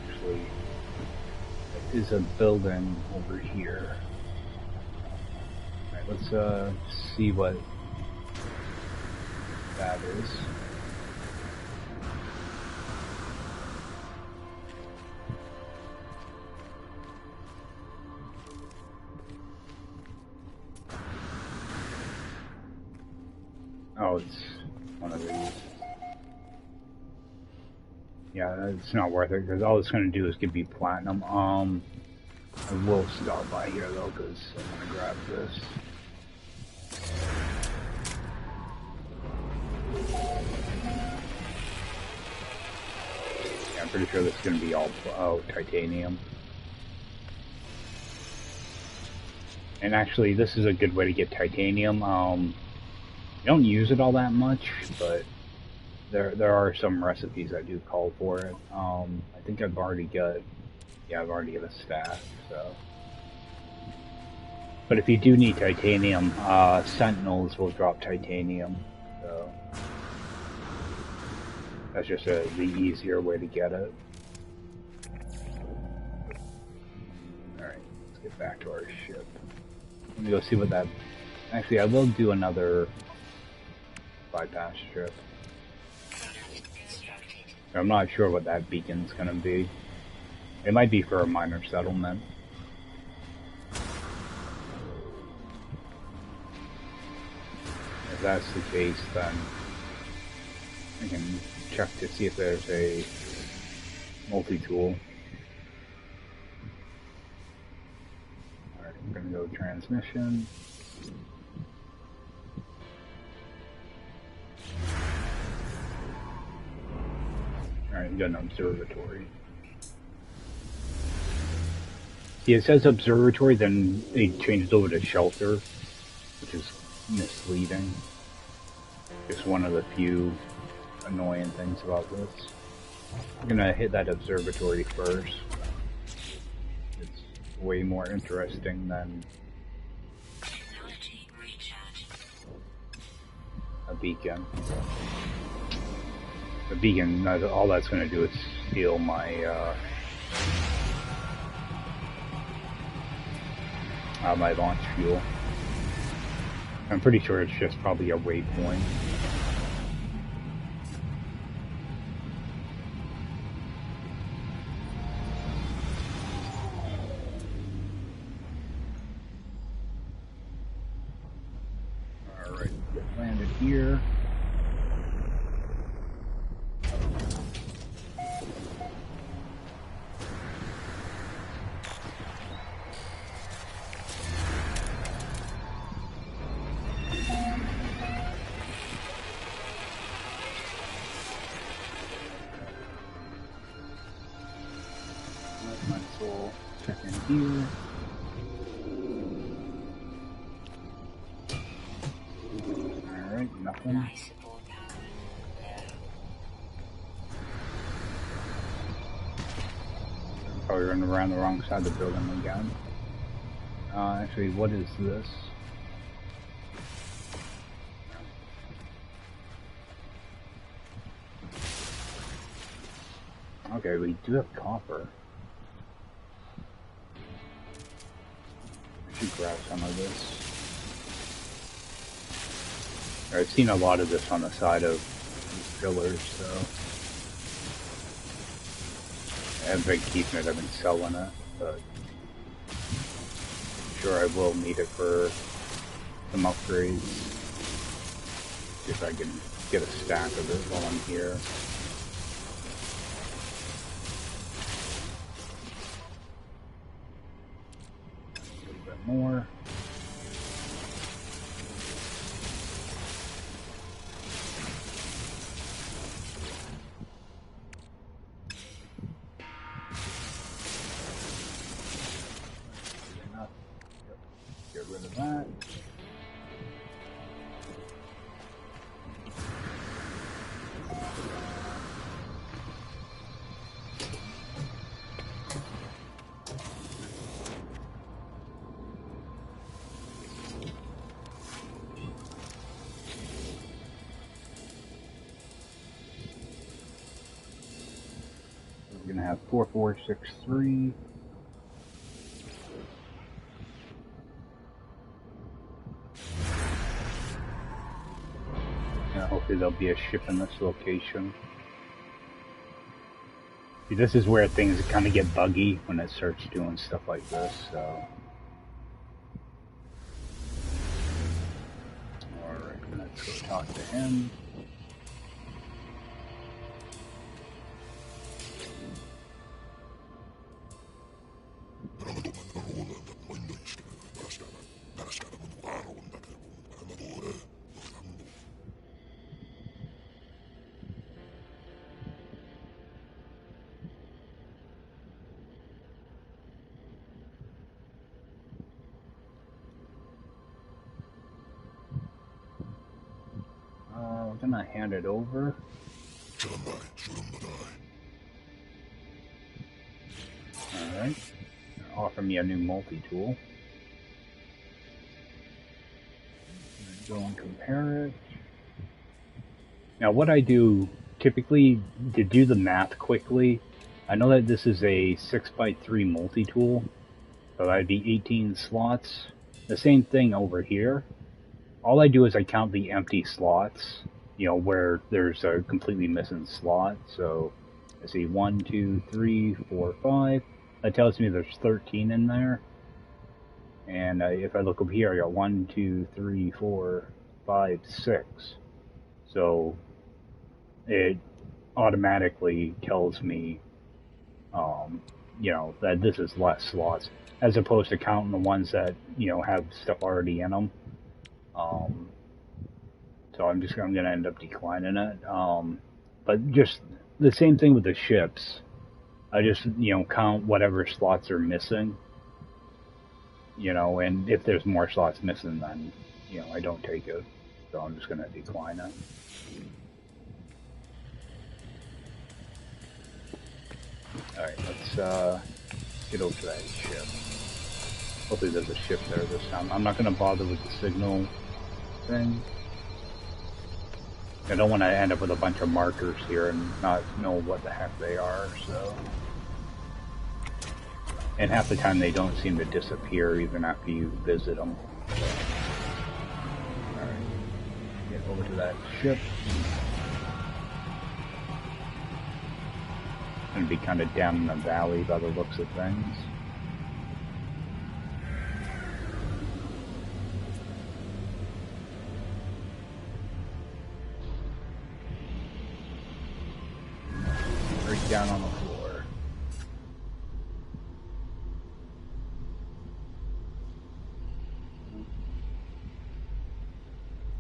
Actually, there is a building over here. Alright, let's see what that is. Oh, it's one of these. Yeah, it's not worth it because all it's going to do is give me platinum. I will stop by here though because I'm going to grab this. Yeah, I'm pretty sure this is going to be all titanium. And actually, this is a good way to get titanium. You don't use it all that much, but there are some recipes that do call for it. I think I've already got a stack, so. But if you do need titanium, Sentinels will drop titanium, so that's just the easier way to get it. Alright, let's get back to our ship. Let me go see what that... Actually, I will do another bypass strip. I'm not sure what that beacon's gonna be. It might be for a minor settlement. If that's the case, then I can check to see if there's a multi-tool. Alright, I'm gonna go transmission. Alright, you got an observatory. See, it says observatory, then they changed over to shelter, which is misleading. Just one of the few annoying things about this. I'm gonna hit that observatory first. It's way more interesting than a beacon. The beacon, all that's going to do is steal my my launch fuel. I'm pretty sure it's just probably a waypoint. Alright, get landed here. Check in here. Alright, nothing. Probably running around the wrong side of the building again. Actually, what is this? Okay, we do have copper. I should grab some of this. I've seen a lot of this on the side of these pillars, so I haven't been keeping it, I've been selling it, but I'm sure I will need it for some upgrades. See if I can get a stack of it while I'm here. A little bit more. Get rid of that. gonna have 4463. And hopefully there'll be a ship in this location. See, this is where things kind of get buggy when it starts doing stuff like this, so. Alright, let's go talk to him. We're gonna hand it over. Alright. Offer me a new multi-tool. Go and compare it. Now what I do typically to do the math quickly, I know that this is a 6x3 multi-tool, so that'd be 18 slots. The same thing over here. All I do is I count the empty slots, you know, where there's a completely missing slot. So I see 1, 2, 3, 4, 5. That tells me there's 13 in there. And if I look over here, I got 1, 2, 3, 4, 5, 6. So it automatically tells me, you know, that this is less slots, as opposed to counting the ones that, you know, have stuff already in them. So I'm going to end up declining it. But just the same thing with the ships. I just, you know, count whatever slots are missing. You know, and if there's more slots missing, then, you know, I don't take it. So I'm just going to decline it. Alright, let's get over to that ship. Hopefully there's a ship there this time. I'm not going to bother with the signal thing. I don't want to end up with a bunch of markers here and not know what the heck they are, so. And half the time they don't seem to disappear even after you visit them. So. Alright, get over to that ship. It's going to be kind of down in the valley by the looks of things. Right down on the floor.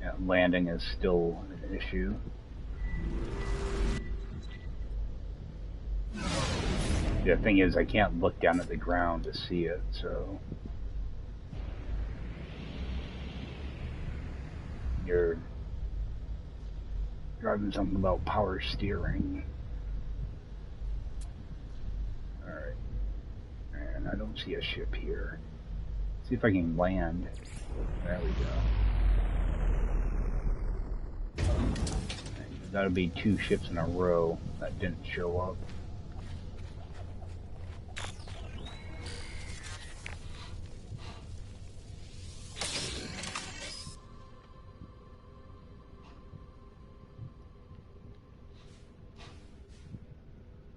Yeah, landing is still an issue. The thing is, I can't look down at the ground to see it, so. You're driving something about power steering. Alright. And I don't see a ship here. Let's see if I can land. There we go. That'll be 2 ships in a row that didn't show up.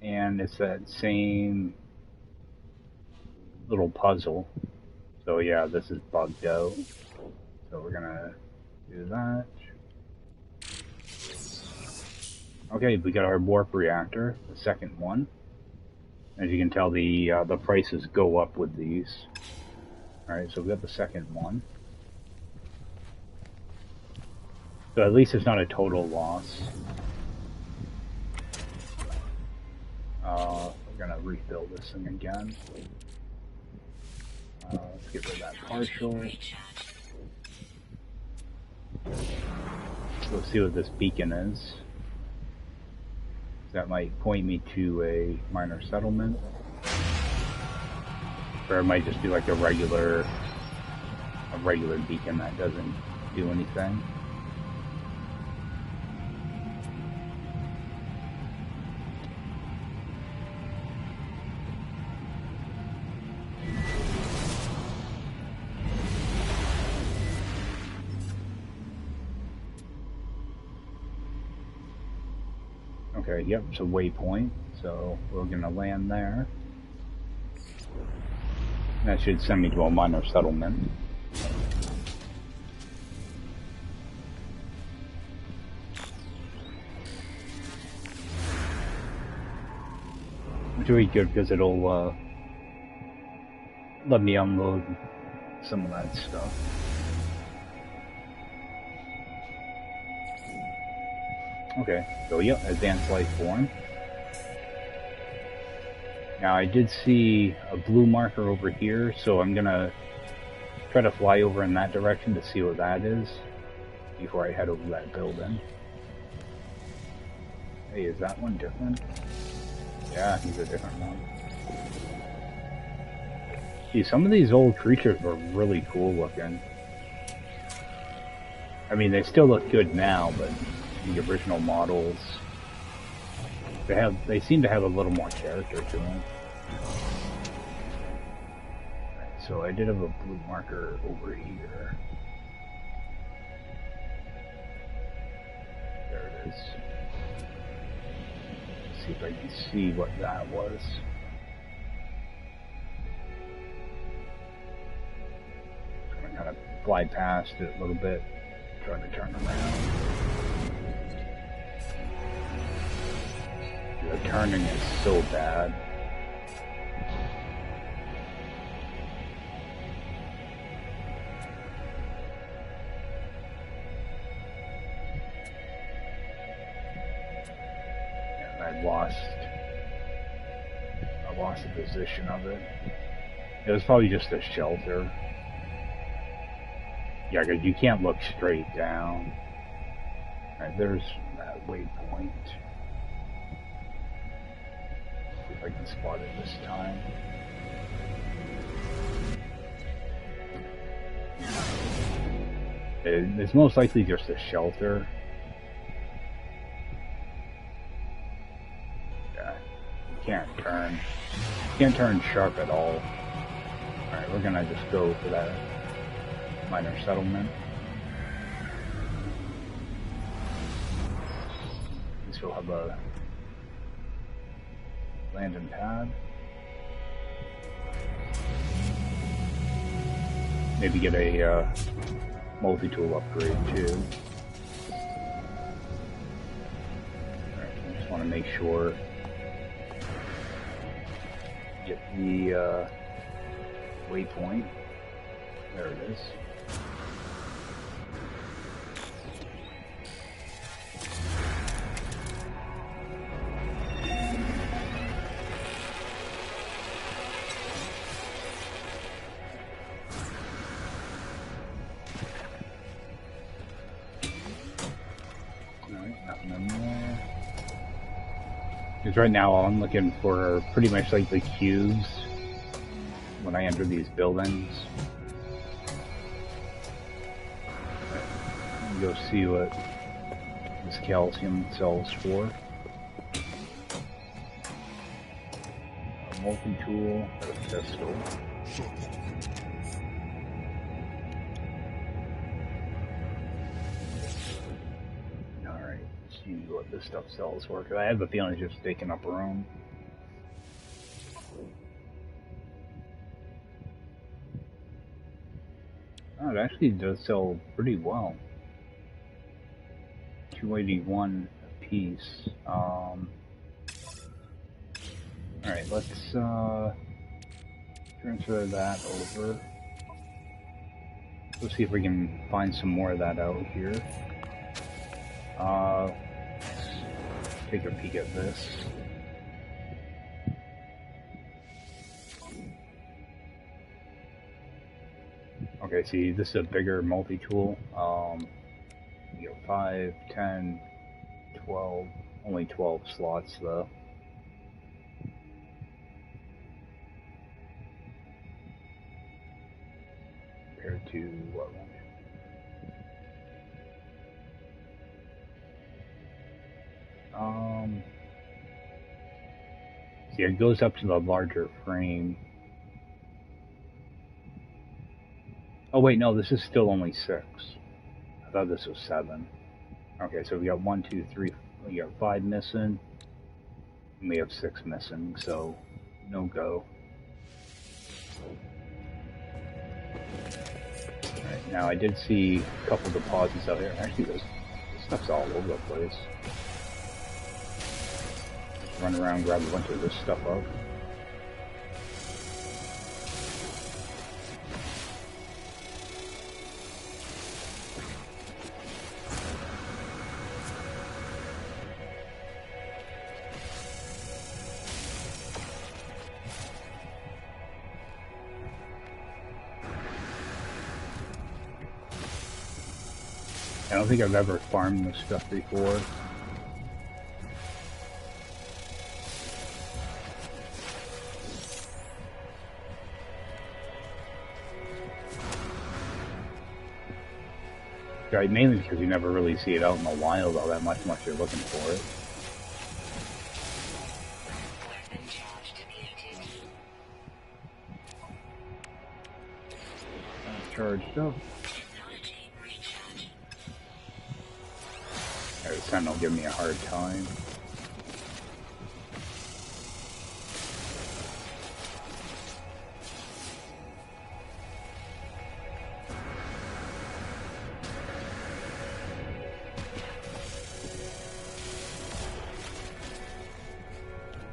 And it's that same little puzzle. So yeah, this is bugged out. So we're gonna do that. Okay, we got our warp reactor, the second one. As you can tell, the prices go up with these. Alright, so we got the second one. So at least it's not a total loss. We're gonna rebuild this thing again. Let's get rid of that partial. Let's see what this beacon is. That might point me to a minor settlement. Or it might just be like a regular beacon that doesn't do anything. Okay, yep, it's a waypoint, so we're gonna land there. That should send me to a minor settlement. Which will be good because it'll let me unload some of that stuff. Okay, so yep, advanced life form. Now I did see a blue marker over here, so I'm gonna try to fly over in that direction to see what that is before I head over that building. Hey, is that one different? Yeah, he's a different one. See, some of these old creatures were really cool looking. I mean, they still look good now, but the original models, they seem to have a little more character to them. Right, so I did have a blue marker over here. There it is. Let's see if I can see what that was. I'm gonna kind of fly past it a little bit, try to turn around. The turning is so bad. And I lost the position of it. It was probably just a shelter. Yeah, because you can't look straight down. Alright, there's that waypoint. See if I can spot it this time. It's most likely just a shelter. Yeah, you can't turn sharp at all. Alright, we're gonna just go for that minor settlement. We still have a landing pad. Maybe get a multi-tool upgrade too. Alright, I just want to make sure get the waypoint. There it is. Because right now all I'm looking for are pretty much like the cubes when I enter these buildings. Go see what this calcium sells for. A multi-tool, a pistol. Alright, see what this stuff sells for, because I have a feeling it's just taking up room. Oh, it actually does sell pretty well. 281 a piece. Alright, let's transfer that over. Let's see if we can find some more of that out here. Let's take a peek at this. Okay, see, this is a bigger multi-tool. You got 5, 10, 12, only 12 slots though. Compared to what one? See, it goes up to the larger frame. Oh wait, no, this is still only 6. I thought this was 7. Okay, so we got 1, 2, 3. We got 5 missing. We have 6 missing, so no go. Alright, now I did see a couple deposits out here. Actually, this stuff's all over the place. Just run around, grab a bunch of this stuff up. I don't think I've ever farmed this stuff before. Right, mainly because you never really see it out in the wild all that much unless you're looking for it. Weapon charge depleted. Charged up. Technology recharging. The sun will give me a hard time.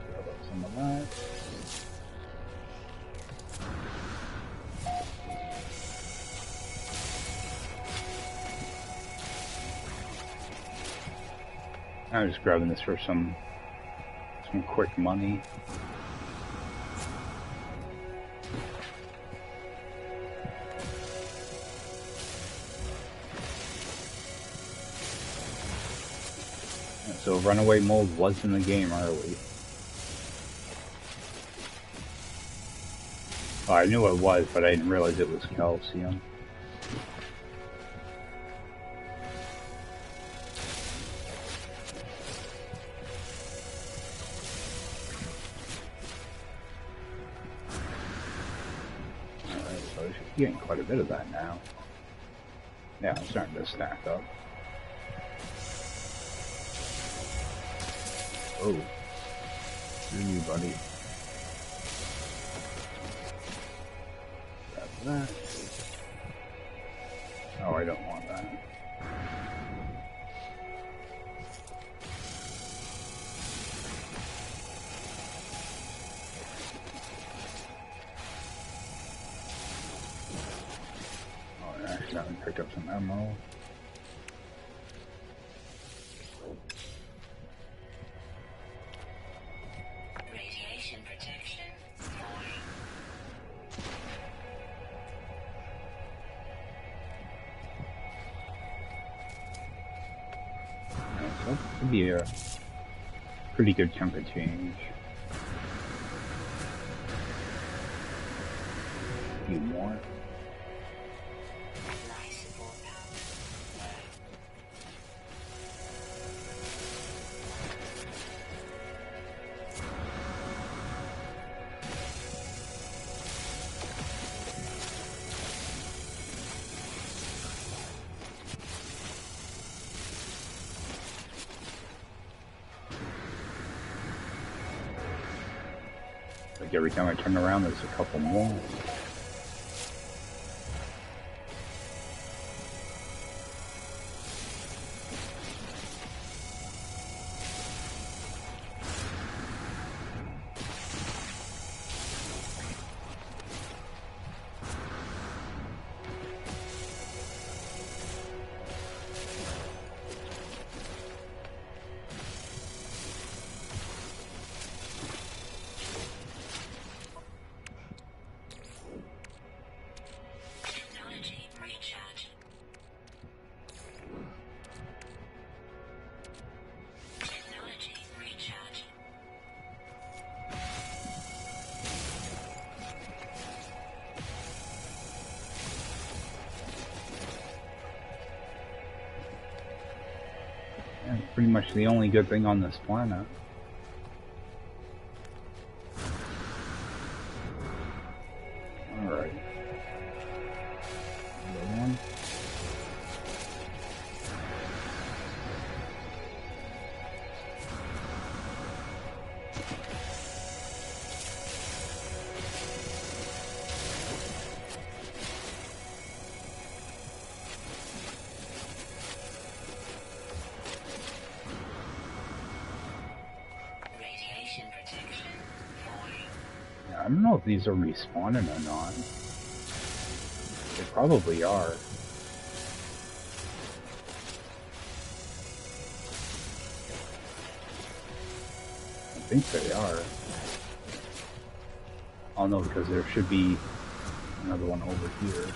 Grab up some of that. I'm just grabbing this for some quick money. So runaway mold was in the game early. Oh, I knew it was, but I didn't realize it was calcium. Getting quite a bit of that now. Yeah, I'm starting to stack up. Oh, you're new, buddy. Grab that. Oh, I don't want that. I picked up some ammo. Radiation protection. So that could be a pretty good chunk of change. A few more. Like every time I turn around, there's a couple more. That's pretty much the only good thing on this planet. Alright. Another one. don't know if these are respawning or not. They probably are. I think they are. Oh no, because there should be another one over here.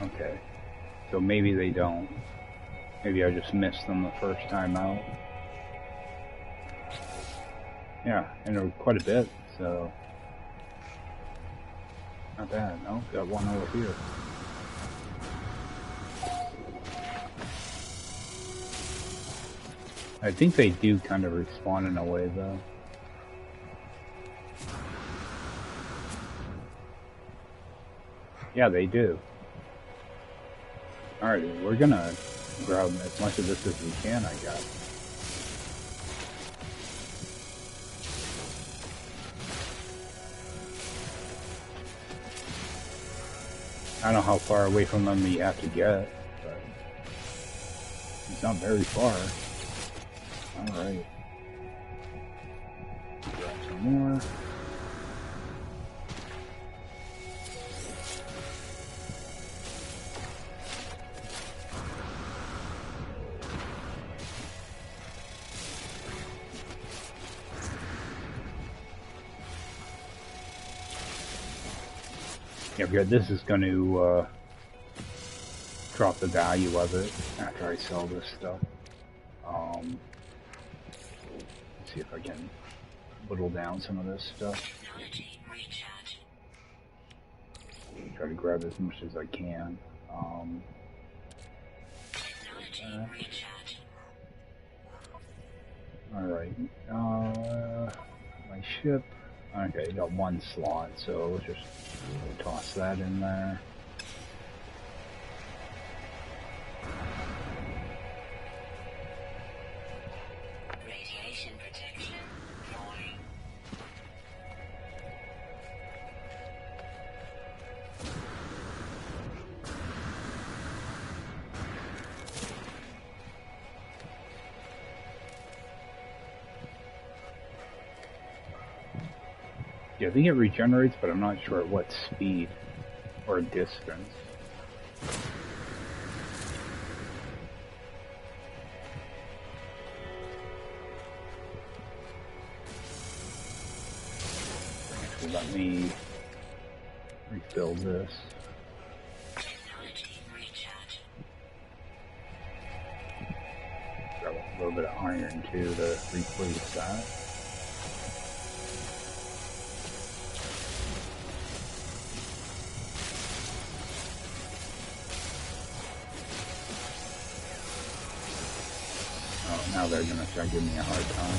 Okay. So maybe they don't. Maybe I just missed them the first time out. Yeah, and there were quite a bit, so... Not bad, no? Got one over here. I think they do kind of respawn in a way, though. Yeah, they do. Alright, we're gonna grab as much of this as we can, I guess. I don't know how far away from them you have to get, but it's not very far. Alright. Grab some more. Yeah, because this is going to drop the value of it after I sell this stuff. Let's see if I can whittle down some of this stuff. Try to grab as much as I can. Alright. My ship. Okay, got one slot, so let's just toss that in there. Radiation protection falling. Yeah, I think it regenerates, but I'm not sure at what speed or distance. Actually, let me refill this. Grab a little bit of iron too to replace that. Now they're gonna start giving me a hard time.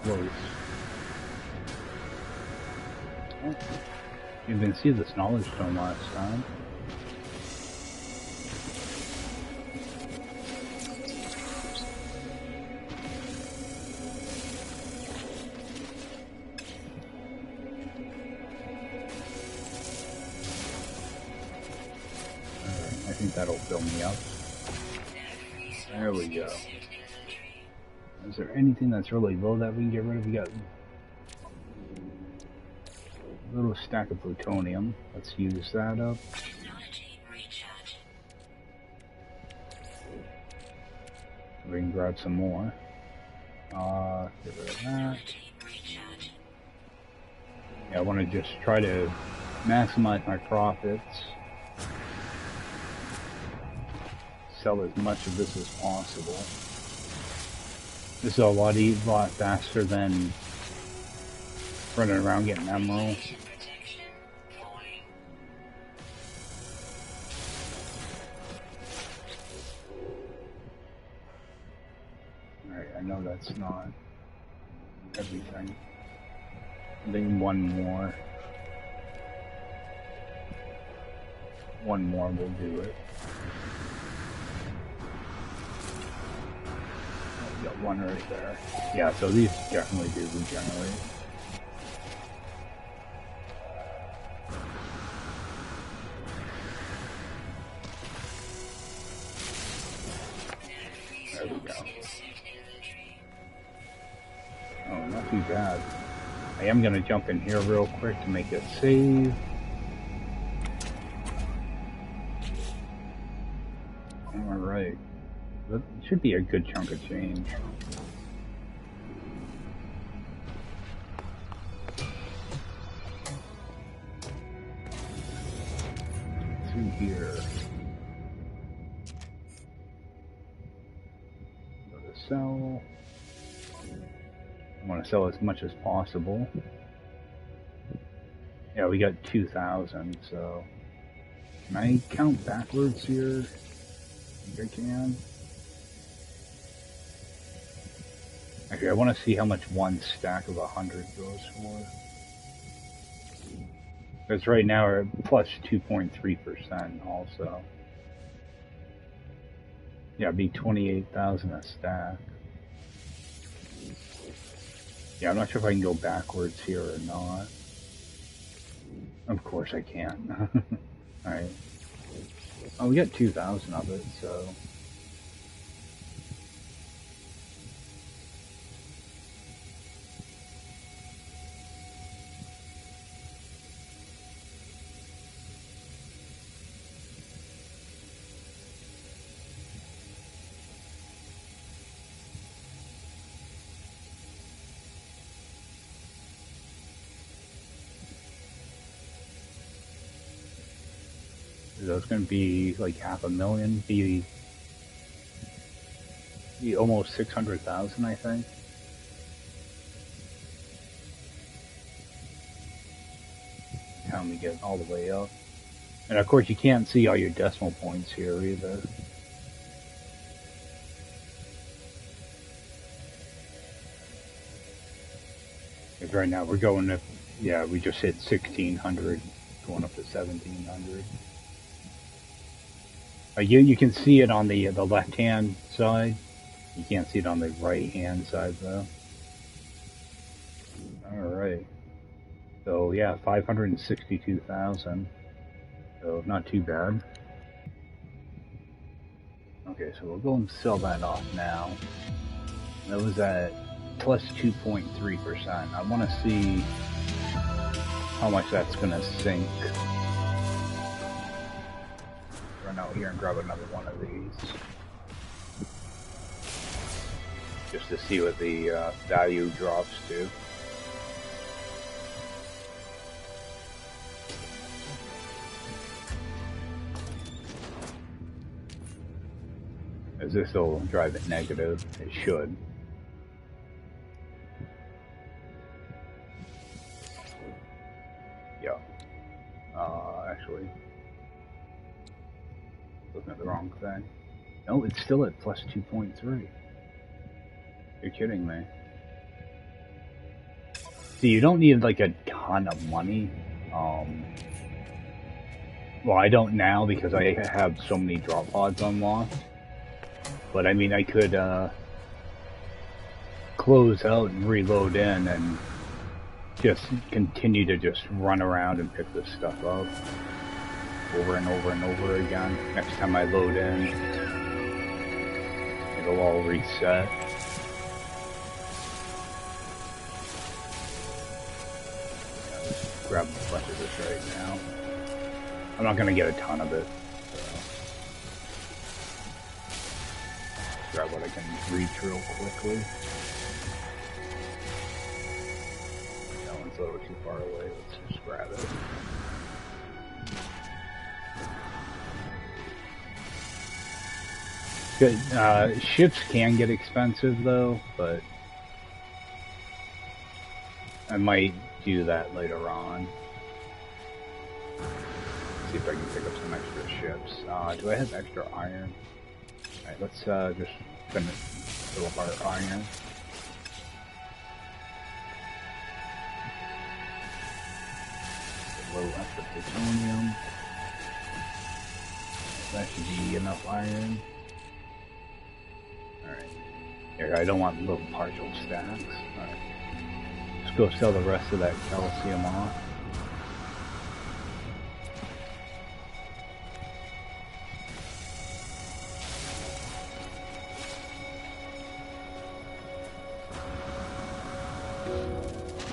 Close. Oh, you didn't see this knowledge stone last time. Alright, I think that'll fill me up. There we go. Is there anything that's really low that we can get rid of? We got a little stack of plutonium. Let's use that up. We can grab some more. Get rid of that. Yeah, I want to just try to maximize my profits. Sell as much of this as possible. This is a lot faster than running around getting ammo. Radiation protection falling. Alright, I know that's not everything. I think one more. One more will do it. Oh, we got one right there. Yeah, so these definitely do regenerate. There we go. Oh, not too bad. I am going to jump in here real quick to make a save. Alright. That should be a good chunk of change. Through here. Go to sell. I want to sell as much as possible. Yeah, we got 2,000, so... Can I count backwards here? I think I can. Actually, I want to see how much one stack of 100 goes for. Because right now we're at plus 2.3% also. Yeah, it'd be 28,000 a stack. Yeah, I'm not sure if I can go backwards here or not. Of course I can't. Alright. Oh, we got 2,000 of it, so... That's going to be like 500,000, be almost 600,000, I think. Time we get all the way up. And of course you can't see all your decimal points here either. Because right now we're going to, yeah, we just hit 1,600, going up to 1,700. You can see it on the left-hand side. You can't see it on the right-hand side, though. Alright. So, yeah, 562,000. So, not too bad. Okay, so we'll go and sell that off now. That was at plus 2.3%. I want to see how much that's going to sink. Run out here and grab another one of these. Just to see what the value drops to. As this will drive it negative, it should. Yeah. Actually, looking at the wrong thing. No, it's still at plus 2.3. You're kidding me. See, you don't need like a ton of money. Well, I don't now because I have so many drop pods unlocked. But I mean, I could close out and reload in and just continue to just run around and pick this stuff up over and over and over again. Next time I load in, it'll all reset. Grab a bunch of this right now. I'm not going to get a ton of it. So. Grab what I can reach real quickly. That one's a little too far away. Let's just grab it. Good. Ships can get expensive though, but I might do that later on. See if I can pick up some extra ships. Do I have extra iron? Alright, let's just fill up our iron. A little extra plutonium. That should be enough iron. Alright. Yeah, I don't want little partial stacks. Alright. Let's go sell the rest of that calcium off.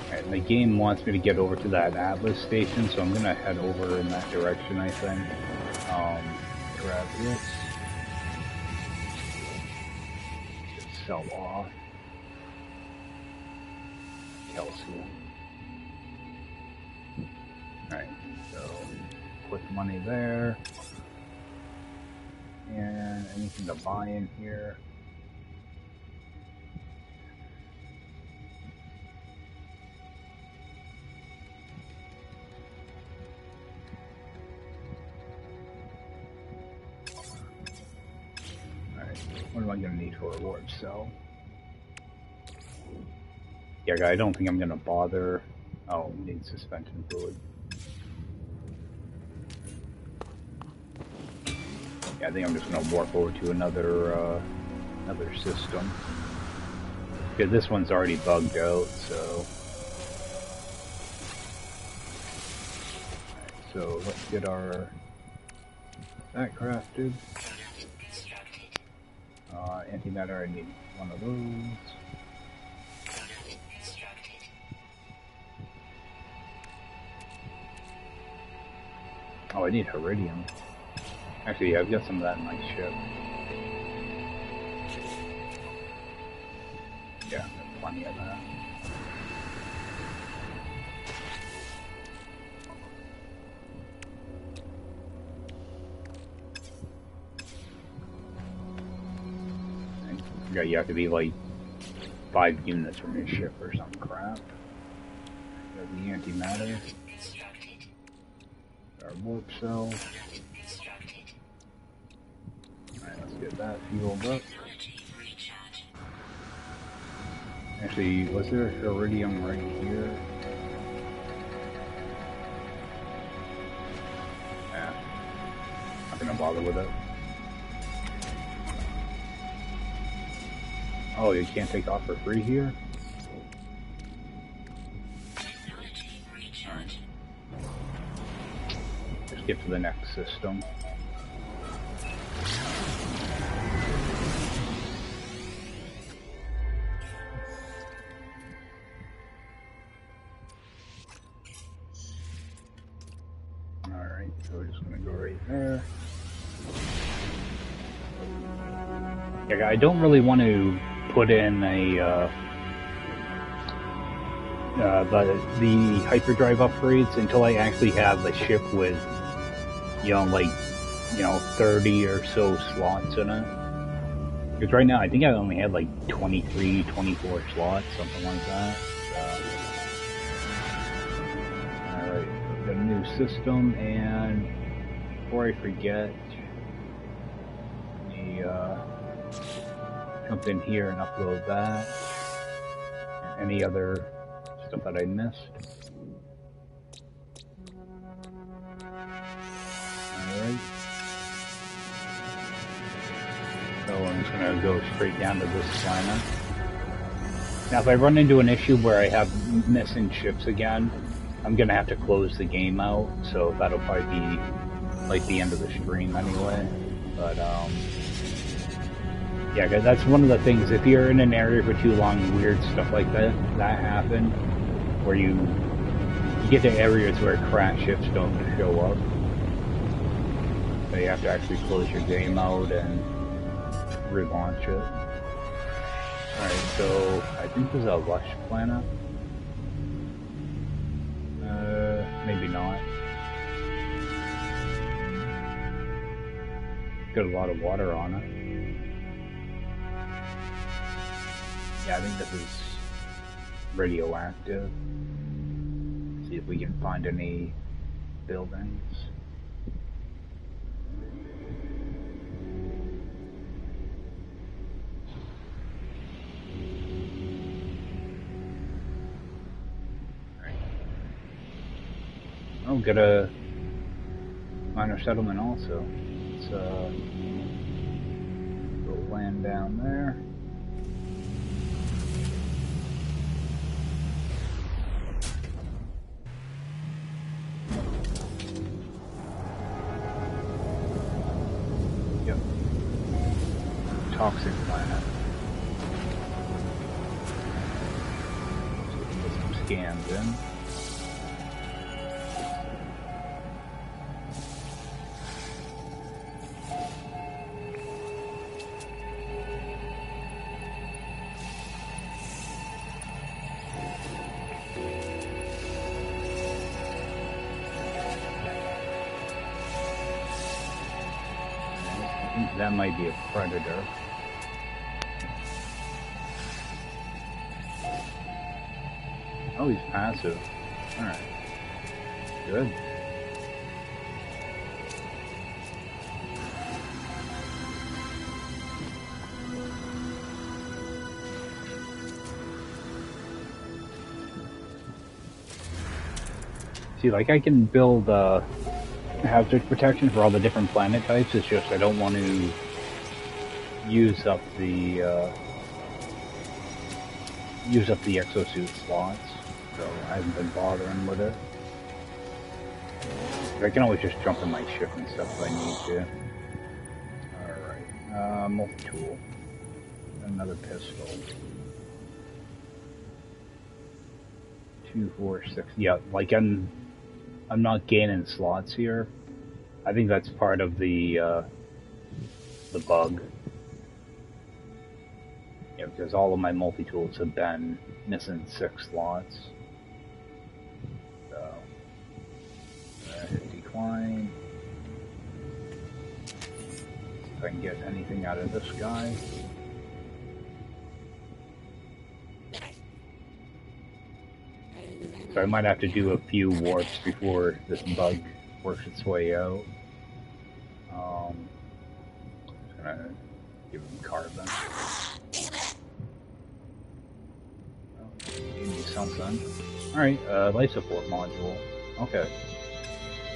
Alright, the game wants me to get over to that Atlas station, so I'm gonna head over in that direction, I think. Grab this. Sell off calcium. Alright, so quick money there. And anything to buy in here. What am I going to need for a warp cell? Yeah, I don't think I'm going to bother. Oh, need suspension fluid. Yeah, I think I'm just going to warp over to another system. Because this one's already bugged out, so... Alright, so let's get our... that crafted. Antimatter, I need one of those. Oh, I need iridium. Actually, yeah, I've got some of that in my ship. Yeah, I've got plenty of that. Yeah, you have to be like 5 units from your ship or some crap. Got the antimatter. Our warp cell. Alright, let's get that fueled up. Actually, was there iridium right here? Nah. Not gonna bother with it. Oh, you can't take off for free here? Alright. Just get to the next system. Alright, so we're just gonna go right there. Yeah, I don't really want to put in a the hyperdrive upgrades until I actually have a ship with, you know, like, you know, 30 or so slots in it. Because right now I think I only had like 23, 24 slots, something like that. Alright, we've got a new system, and before I forget, jump in here and upload that, and any other stuff that I missed. Alright. So I'm just going to go straight down to this planet. Now if I run into an issue where I have missing ships again, I'm going to have to close the game out, so that'll probably be like the end of the stream anyway. But yeah, guys, that's one of the things. If you're in an area for too long, weird stuff like that happen, where you get to areas where crash ships don't show up. So you have to actually close your game out and relaunch it. Alright, so I think this is a lush planet. Maybe not. Got a lot of water on it. Yeah, I think this is radioactive. See if we can find any buildings. Oh, got a minor settlement also. It's a little land down there. Yep. Toxic planet. So we can get some scans in. That might be a predator. Oh, he's passive. Alright. Good. See, like, I can build hazard protection for all the different planet types. It's just I don't want to use up the exosuit slots, so I haven't been bothering with it. But I can always just jump in my ship and stuff if I need to. Alright, multi-tool. Another pistol. 2, 4, 6. Yeah, like I'm not gaining slots here. I think that's part of the bug. Yeah, because all of my multi-tools have been missing 6 slots. So, decline. See if I can get anything out of this guy. So I might have to do a few warps before this bug works its way out. Just gonna give him carbon. Give me something. Alright, life support module. Okay.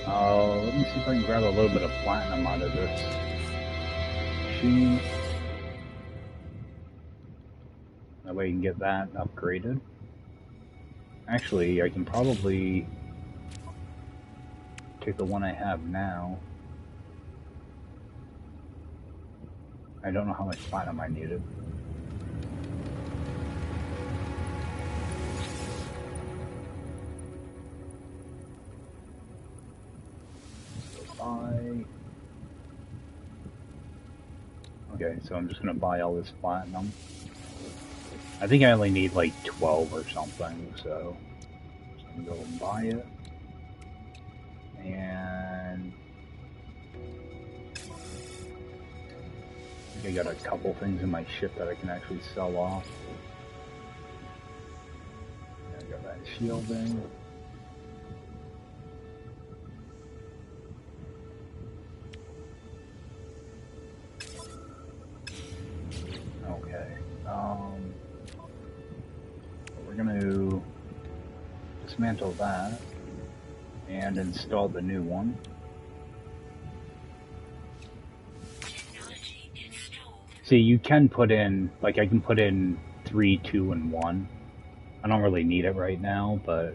Let me see if I can grab a little bit of platinum out of this machine. That way you can get that upgraded. Actually, I can probably take the one I have now. I don't know how much platinum I needed. So buy. Okay, so I'm just gonna buy all this platinum. I think I only need like 12 or something, so I'm gonna go and buy it. And I think I got a couple things in my ship that I can actually sell off. I got that shielding. Okay. We're gonna dismantle that and install the new one. See, you can put in, like I can put in 3, 2, and 1. I don't really need it right now, but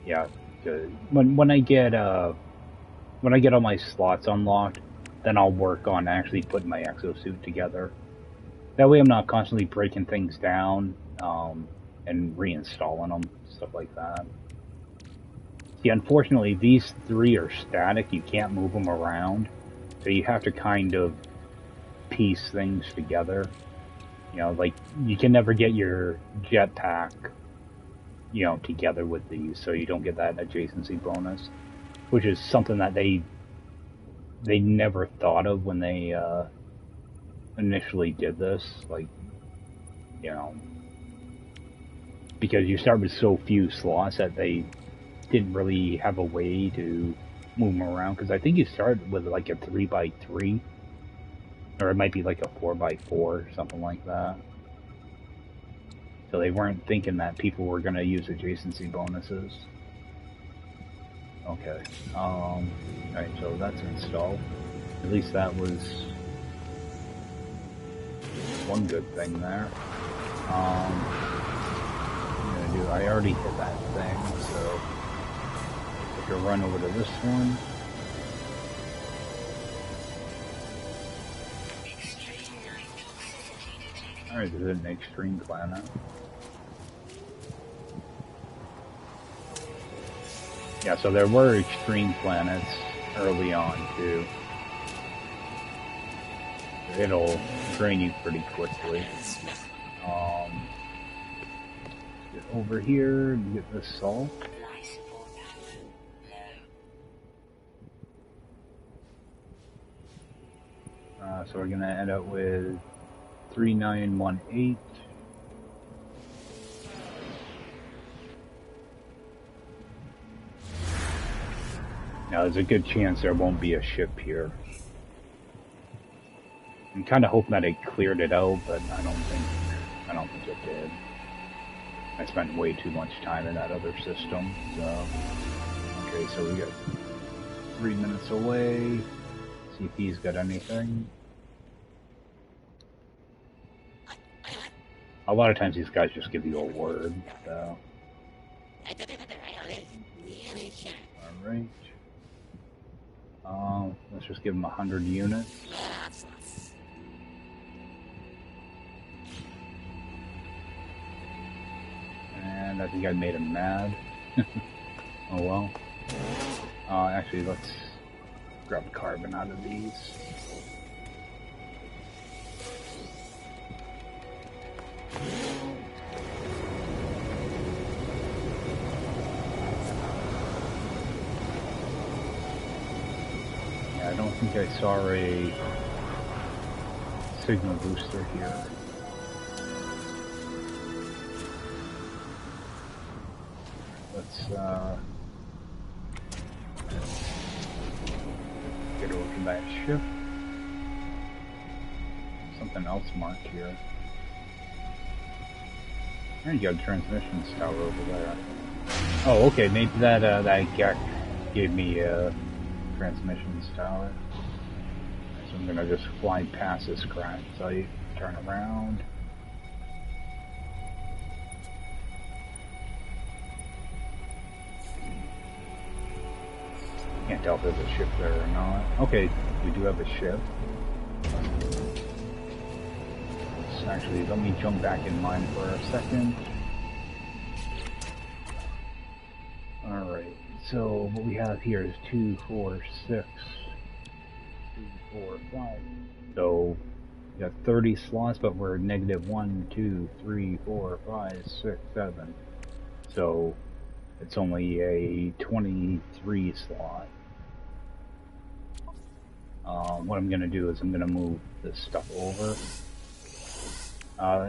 yeah. When I get all my slots unlocked, then I'll work on actually putting my exosuit together. That way I'm not constantly breaking things down and reinstalling them, stuff like that. See, unfortunately, these 3 are static. You can't move them around, so you have to kind of piece things together. You know, like, you can never get your jetpack, you know, together with these, so you don't get that adjacency bonus, which is something that they never thought of when they initially did this. Like, you know, because you start with so few slots that they didn't really have a way to move them around, because I think you started with like a 3x3, or it might be like a 4x4, something like that. So they weren't thinking that people were going to use adjacency bonuses. Okay. Alright, so that's installed. At least that was one good thing there. I already hit that thing, so I could run over to this one. Alright, this is an extreme planet. Yeah, so there were extreme planets early on too. It'll drain you pretty quickly. Get over here and get this salt. So we're gonna end up with 3918. Now there's a good chance there won't be a ship here. I'm kind of hoping that it cleared it out, but I don't think it did. I spent way too much time in that other system. So okay, so we got 3 minutes away. See if he's got anything. A lot of times these guys just give you a word. So. Alright. Let's just give him 100 units. And I think I made him mad. Oh well. Actually, let's grab carbon out of these. Yeah, I don't think I saw a signal booster here. Let's get over to that ship. Something else marked here. There you go, transmissions tower over there. Oh, okay, maybe that GEC gave me a transmissions tower. So I'm gonna just fly past this crash site, turn around. Can't tell if there's a ship there or not. Okay, we do have a ship. Actually, let me jump back in line for a second. Alright, so what we have here is 2, 4, 6, 2, 4, 5. So we got 30 slots, but we're negative 1, 2, 3, 4, 5, 6, 7. So it's only a 23 slot. What I'm going to do is I'm going to move this stuff over.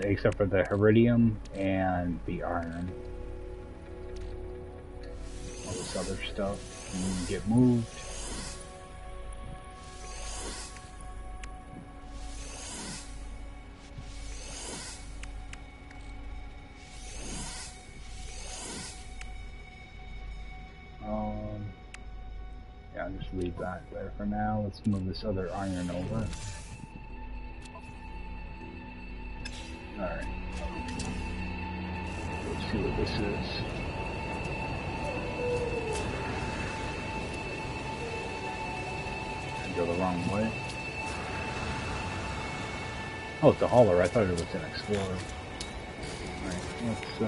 Except for the iridium and the iron. All this other stuff can get moved. Yeah, I'll just leave that there for now. Let's move this other iron over. Alright. Let's see what this is. I go the wrong way. Oh, it's a hauler. I thought it was an explorer. Alright, let's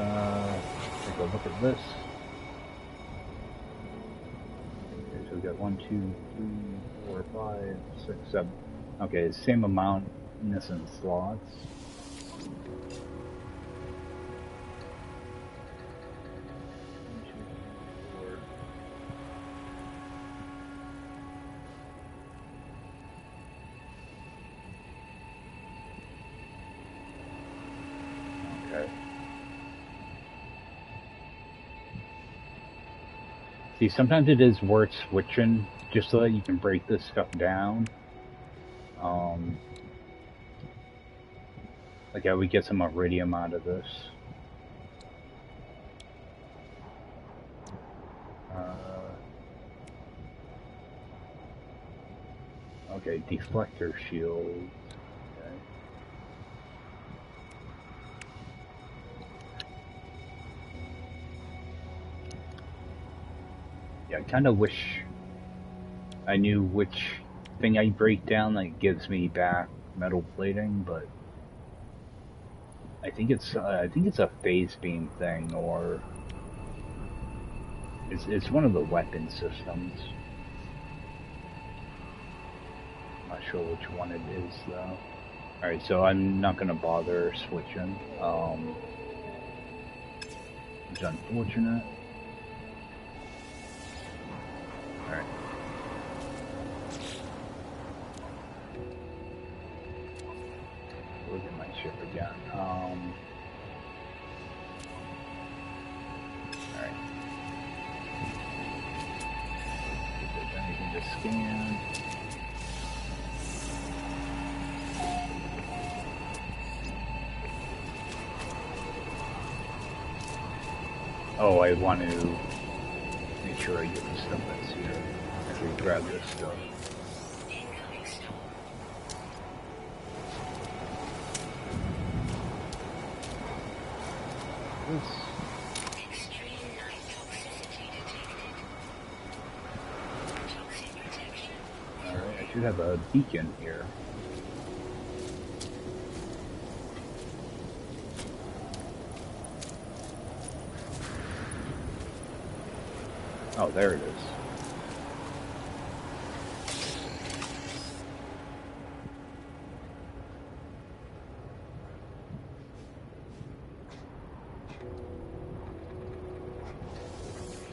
take a look at this. Okay, so we got 1, 2, 3, 4, 5, 6, 7. Okay, same amount missing slots. See, sometimes it is worth switching just so that you can break this stuff down. Like I would get some iridium out of this. Okay, deflector shield. Okay. Yeah, I kind of wish I knew which thing I break down that gives me back metal plating, but I think it's a phase beam thing, or it's one of the weapon systems. Not sure which one it is though. Alright, so I'm not gonna bother switching. It's unfortunate. Alright. Look at my ship again. Alright. If there's anything to scan. Oh, I want to make sure I get the stuff that's here. Actually, grab this stuff. Extreme night toxicity detected. Toxic protection. Alright, I should have a beacon here. Oh, there it is.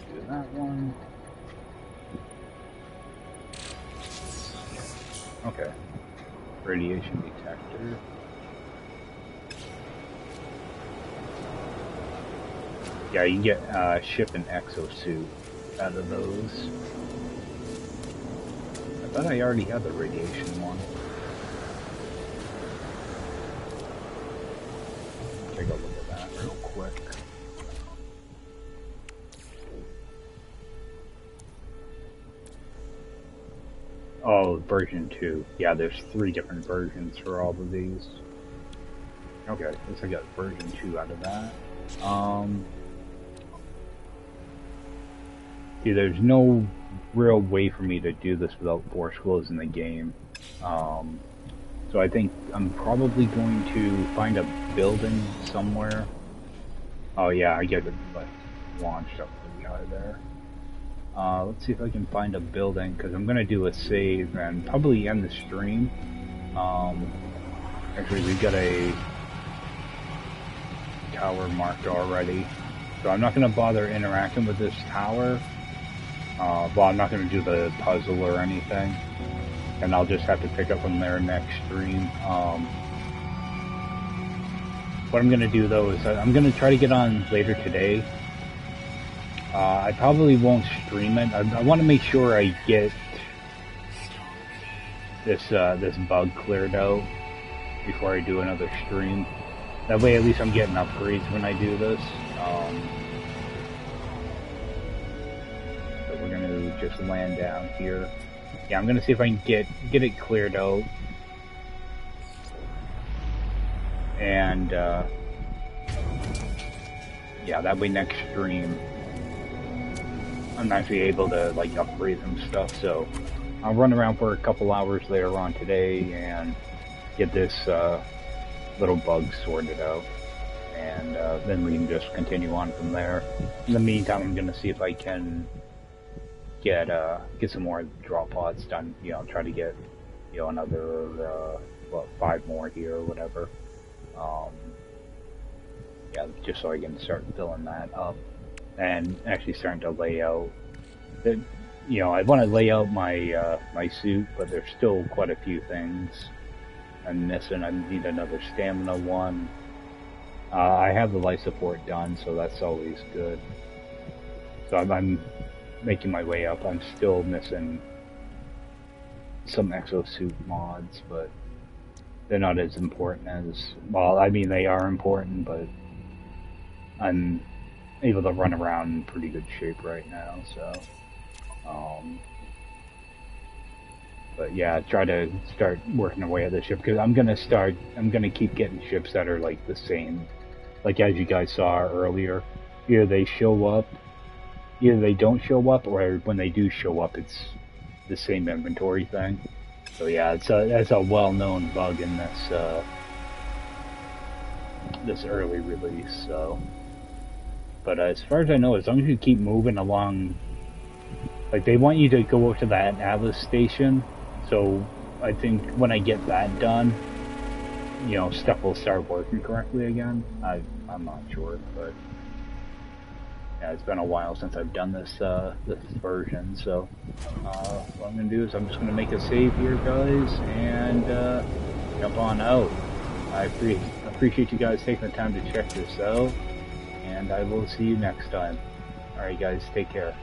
Do that one. Okay. Radiation detector. Yeah, you can get ship and exosuit out of those. I thought I already had the radiation one. Take a look at that real quick. Oh, version 2. Yeah, there's 3 different versions for all of these. Okay, at least I got version 2 out of that. See, there's no real way for me to do this without force closing the game. So I think I'm probably going to find a building somewhere. Oh yeah, I get it like, launched up pretty high there. Let's see if I can find a building, because I'm going to do a save and probably end the stream. Actually, we've got a tower marked already. So I'm not going to bother interacting with this tower. Well, I'm not going to do the puzzle or anything, and I'll just have to pick up from there next stream. What I'm going to do though is I'm going to try to get on later today. I probably won't stream it. I want to make sure I get this bug cleared out before I do another stream. That way at least I'm getting upgrades when I do this. So we're going to just land down here. Yeah, I'm going to see if I can get it cleared out. And yeah, that way next stream I'm actually able to like upgrade some stuff. So I'll run around for a couple hours later on today and get this little bug sorted out, and then we can just continue on from there. In the meantime, I'm gonna see if I can get some more drop pods done. You know, try to get another 5 more here or whatever. Yeah, just so I can start filling that up and actually starting to lay out. I want to lay out my my suit, but there's still quite a few things I'm missing. I need another stamina one. I have the life support done, so that's always good. So I'm making my way up. I'm still missing some exosuit mods, but they're not as important as, well, I mean, they are important, but I'm able to run around in pretty good shape right now, so, but yeah, try to start working away at the ship, because I'm gonna keep getting ships that are like the same, like as you guys saw earlier. Either they don't show up, or when they do show up, it's the same inventory thing. So yeah, that's a well-known bug in this early release. So, but as far as I know, as long as you keep moving along, like they want you to go up to that Atlas station. So I think when I get that done, you know, stuff will start working correctly again. I'm not sure, but yeah, it's been a while since I've done this version. So what I'm gonna do is I'm just gonna make a save here, guys, and jump on out. I appreciate you guys taking the time to check this out, and I will see you next time. Alright guys, take care.